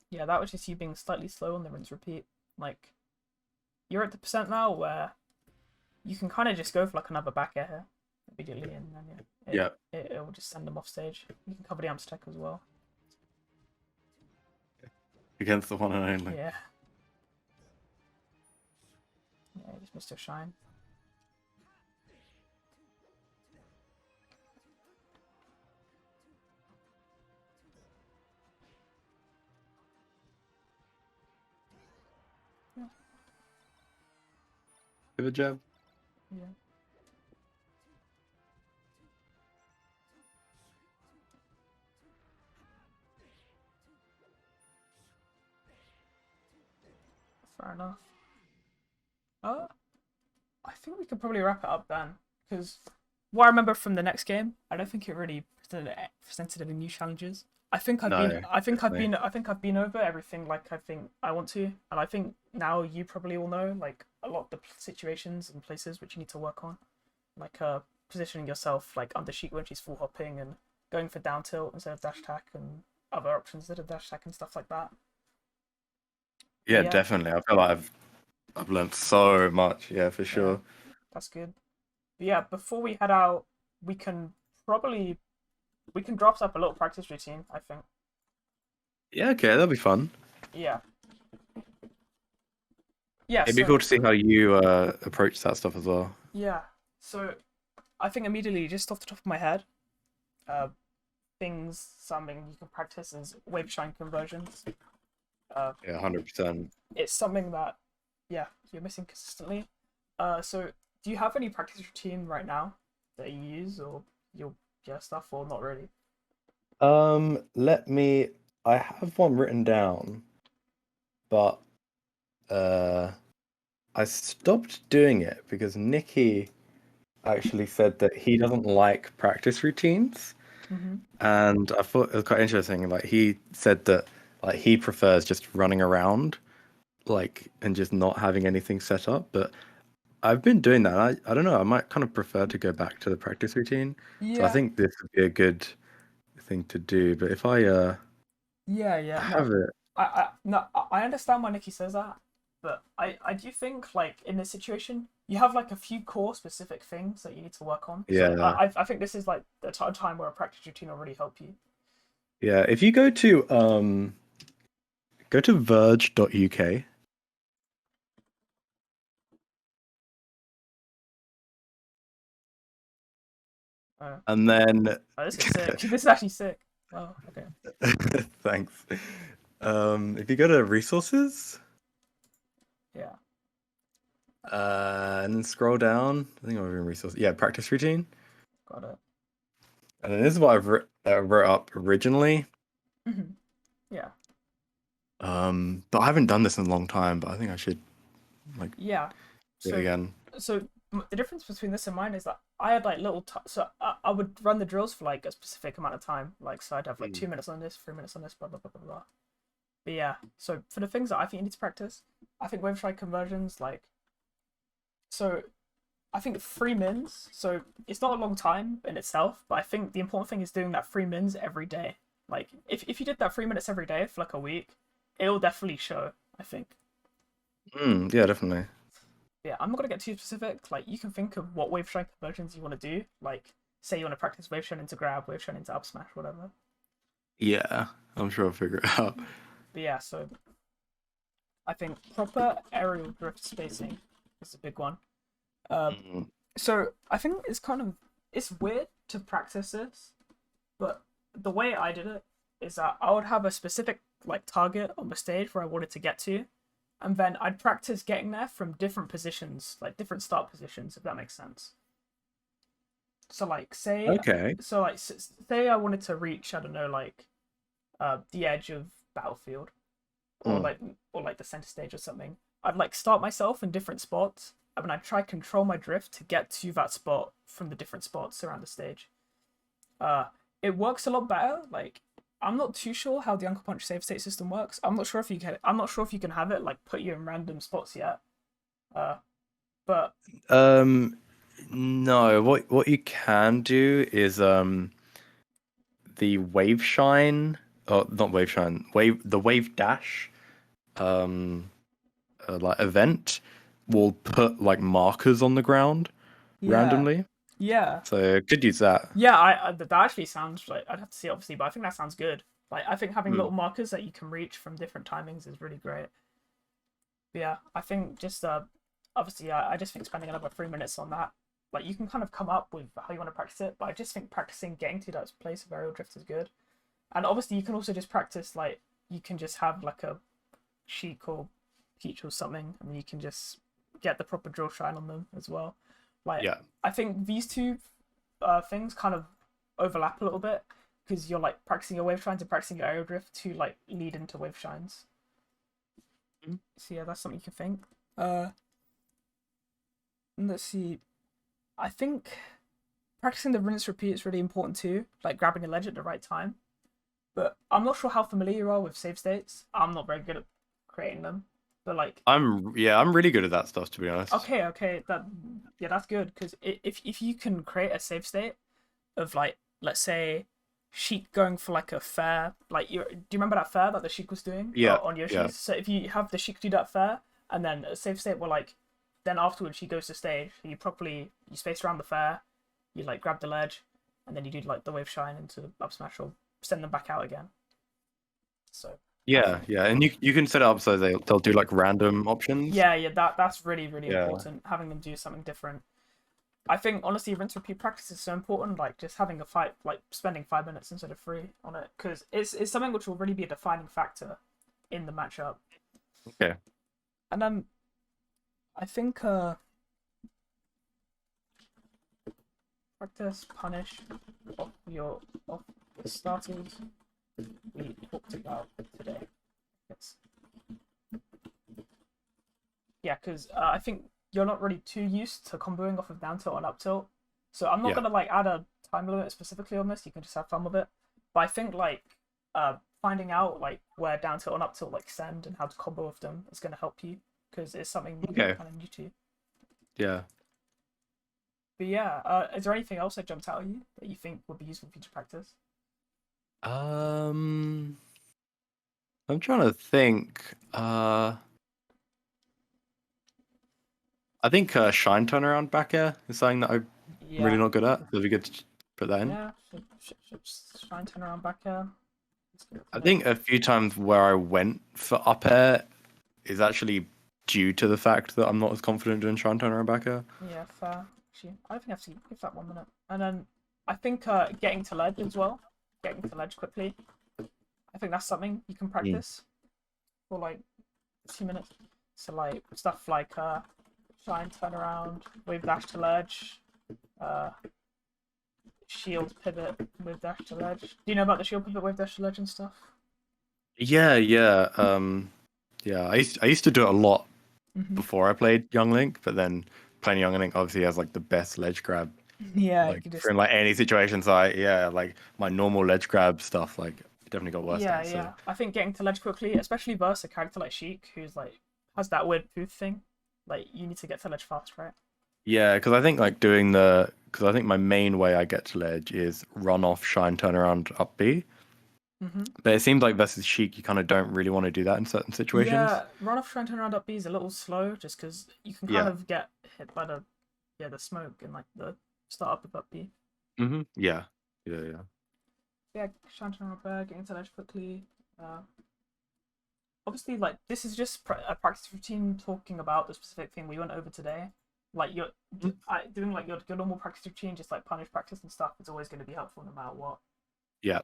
A: Yeah, that was just you being slightly slow on the rinse repeat. Like you're at the percent now where you can kind of just go for like another back air here immediately, and then yeah,
B: Yeah.
A: it will just send them off stage. You can cover the amp stack as well.
B: Against the one and only.
A: Yeah. Yeah, just missed your shine. Yeah.
B: Give a jab.
A: Yeah. Fair enough. I think we could probably wrap it up then, because what I remember from the next game, I don't think it really presented any new challenges.
B: No, definitely.
A: I think I've been over everything like I think I want to, and I think now you probably will know like a lot of the situations and places which you need to work on, like positioning yourself like under Sheik when she's full hopping and going for down tilt instead of dash attack and other options instead of dash attack and stuff like that.
B: Yeah,
A: Yeah,
B: definitely. I feel like I've learned so much. Yeah, for
A: yeah,
B: sure.
A: that's good. But yeah, before we head out, we can probably we can draft up a little practice routine, I think.
B: Yeah, okay, that'll be fun.
A: Yeah. Yeah,
B: It'd be
A: so
B: cool to see how you approach that stuff as well.
A: yeah. So I think immediately just off the top of my head, uh things something you can practice is wave shine conversions. Uh
B: Yeah, 100%.
A: it's something that yeah, you're missing consistently. So do you have any practice routine right now that you use or your yeah stuff or not really?
B: Let me. I have one written down, but uh, I stopped doing it because Nikki actually said that he doesn't like practice routines,
A: Mm-hmm.
B: and I thought it was quite interesting. Like he said that like he prefers just running around, like and just not having anything set up. But I've been doing that. I don't know. I might kind of prefer to go back to the practice routine. So I
A: Yeah,
B: think this would be a good thing to do. But if I
A: yeah. No,
B: have it,
A: I understand why Nikki says that, but I do think like in this situation you have like a few core specific things that you need to work on. So
B: yeah,
A: I think this is like the time where a practice routine will really help you.
B: yeah. If you go to Vurj.uk
A: Uh,
B: and then
A: oh, this is sick. This is actually sick. Oh, okay.
B: thanks. If you go to resources,
A: Yeah,
B: and then scroll down, I think I'm in resources. Yeah, practice routine.
A: got it.
B: And then this is what wrote up originally.
A: Yeah,
B: But I haven't done this in a long time, but I think I should like
A: yeah.
B: do it
A: So
B: again.
A: the difference between this and mine is that I had like so I would run the drills for like a specific amount of time. Like so I'd have like 2 minutes on this, 3 minutes on this, blah blah blah blah blah. But yeah, so for the things that I think you need to practice, I think wave strike conversions like so I think 3 mins. So it's not a long time in itself, but I think the important thing is doing that 3 mins every day. Like if you did that 3 minutes every day for like a week, it'll definitely show. I think.
B: Yeah, definitely.
A: Yeah, I'm not gonna get too specific. Like you can think of what wave strike conversions you want to do. Like say you want to practice wave shun into grab, wave shun into up smash, whatever.
B: Yeah, I'm sure I'll figure it out.
A: But yeah, so I think proper aerial drift spacing is a big one. Uh,
B: Mm.
A: so I think it's kind of it's weird to practice this, but the way I did it is that I would have a specific like target on the stage where I wanted to get to, and then I'd practice getting there from different positions, like different start positions, if that makes sense. So like
B: Okay.
A: say I wanted to reach, I don't know, like the edge of battlefield, or
B: Mm.
A: like the center stage or something. I'd like start myself in different spots, and then I'd try control my drift to get to that spot from the different spots around the stage. Uh, it works a lot better. Like I'm not too sure how the Uncle Punch save state system works. I'm not sure if you can. I'm not sure if you can have it like put you in random spots yet. Uh, but
B: No. What you can do is the wave shine, oh, not wave shine, the wave dash, um, like event will put like markers on the ground
A: yeah,
B: randomly.
A: yeah,
B: So could use that.
A: yeah. That actually sounds like I'd have to see it obviously, but I think that sounds good. Like I think having
B: Mm.
A: little markers that you can reach from different timings is really great. But yeah, I think just obviously I just think spending another 3 minutes on that, like you can kind of come up with how you want to practice it, but I just think practicing getting to that place of aerial drift is good. And obviously you can also just practice like you can just have like a Sheik or Peach or something, and you can just get the proper drill shine on them as well. Like
B: Yeah.
A: I think these two things kind of overlap a little bit because you're like practicing your wave shines and practicing your aerial drift to like lead into wave shines.
B: Mm.
A: So yeah, that's something you can think. Uh, let's see. I think practicing the rinse repeat is really important too, like grabbing a ledge at the right time. But I'm not sure how familiar you are with save states. I'm not very good at creating them. But like,
B: I'm really good at that stuff, to be honest.
A: okay, that's good because if you can create a save state of like, let's say, Sheik going for like a fair, like do you remember that fair that the Sheik was doing
B: Yeah,
A: on
B: yeah,
A: Yoshi's? So if you have the Sheik do that fair and then a save state where like, then afterwards she goes to stage, you space around the fair, you like grab the ledge, and then you do like the wave shine into the up smash or send them back out again. So I
B: yeah,
A: think
B: yeah. And you can set it up so they'll do like random options.
A: yeah, that's really
B: Yeah.
A: important. Having them do something different. I think honestly, rinse repeat practice is so important. Like just having a fight, like spending 5 minutes instead of three on it, because it's something which will really be a defining factor in the matchup.
B: Okay.
A: And then I think practice punish off your off the starters we talked about today. It's, yeah, because I think you're not really too used to comboing off of down tilt and up tilt. So I'm not
B: Yeah.
A: gonna like add a time limit specifically on this. You can just have fun with it. But I think like finding out like where down tilt and up tilt like send and how to combo with them is gonna help you because it's something you're
B: Okay.
A: kind of new to.
B: Yeah.
A: But yeah, is there anything else that jumped out at you that you think would be useful for you to practice?
B: Um, I'm trying to think. I think shine turnaround back air is something that I'm really
A: Yeah,
B: not good at. So it'd be good to put that in.
A: yeah. Should try and turn around back here.
B: I think a few times where I went for up air is actually due to the fact that I'm not as confident doing shine turnaround back air.
A: Yeah, fair. Actually, I don't think I have to give that 1 minute. And then I think getting to ledge as well, getting to ledge quickly. I think that's something you can
B: Mm.
A: practice for like 2 minutes. So like stuff like shine, turn around, wave dash to ledge, uh, shield pivot, wave dash to ledge. Do you know about the shield pivot, wave dash to ledge and stuff?
B: Yeah, yeah. Yeah. I used to do it a lot
A: Mm-hmm.
B: before I played Young Link, but then playing Young Link obviously has like the best ledge grab,
A: Yeah,
B: like
A: you
B: for
A: just
B: in like any situation. So yeah, like my normal ledge grab stuff, like definitely got worse
A: yeah,
B: now. So
A: yeah. I think getting to ledge quickly, especially versus a character like Sheik, who's like has that weird booth thing. Like you need to get to ledge fast, right?
B: yeah, because I think my main way I get to ledge is run off, shine, turn around, up B.
A: Mm-hmm.
B: But it seems like versus Sheik, you kind of don't really want to do that in certain situations.
A: Yeah, run off trying to turn around up B is a little slow just because you can kind
B: Yeah.
A: of get hit by the smoke and like the start up of up B.
B: Yeah. Yeah. Yeah.
A: Yeah, trying to turn around back, getting to ledge quickly. Uh, obviously, like this is just a practice routine talking about the specific thing we went over today. Like doing like your normal practice routine, just like punish practice and stuff, is always going to be helpful no matter what.
B: Yeah.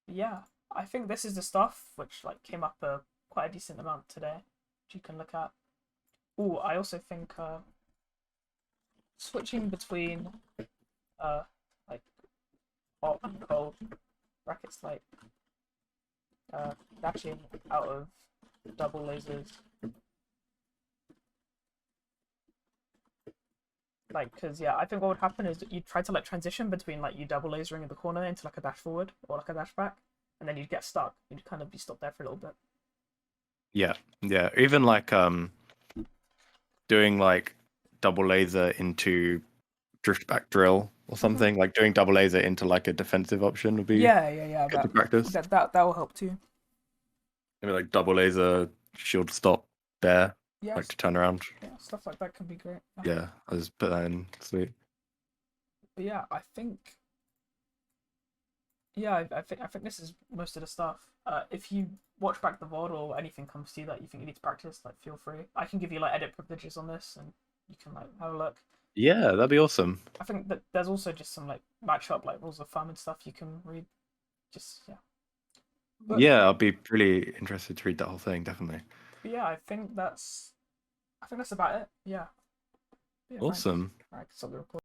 A: But yeah, I think this is the stuff which like came up quite a decent amount today, which you can look at. Oh, I also think switching between uh like hot and cold brackets, like dashing out of double lasers, like, because yeah, I think what would happen is you'd try to like transition between like you double lasering in the corner into like a dash forward or like a dash back, and then you'd get stuck. You'd kind of be stopped there for a little bit.
B: Yeah. Yeah. Even like doing like double laser into drift back drill or something, like doing double laser into like a defensive option would be
A: Yeah.
B: good to practice.
A: That will help too.
B: Maybe like double laser shield stop there,
A: Yes.
B: like to turn around.
A: Yeah, stuff like that can be great.
B: Yeah, I'll just put that in. Sweet.
A: But yeah, I think. Yeah, I think this is most of the stuff. If you watch back the VOD or anything comes to you that you think you need to practice, like feel free. I can give you like edit privileges on this, and you can like have a look.
B: Yeah, that'd be awesome.
A: I think that there's also just some like matchup like rules of thumb and stuff you can read. Just yeah. But,
B: Yeah, I'll be really interested to read that whole thing, definitely.
A: but yeah, I think that's about it. Yeah.
B: Awesome.
A: All right, stop the recording.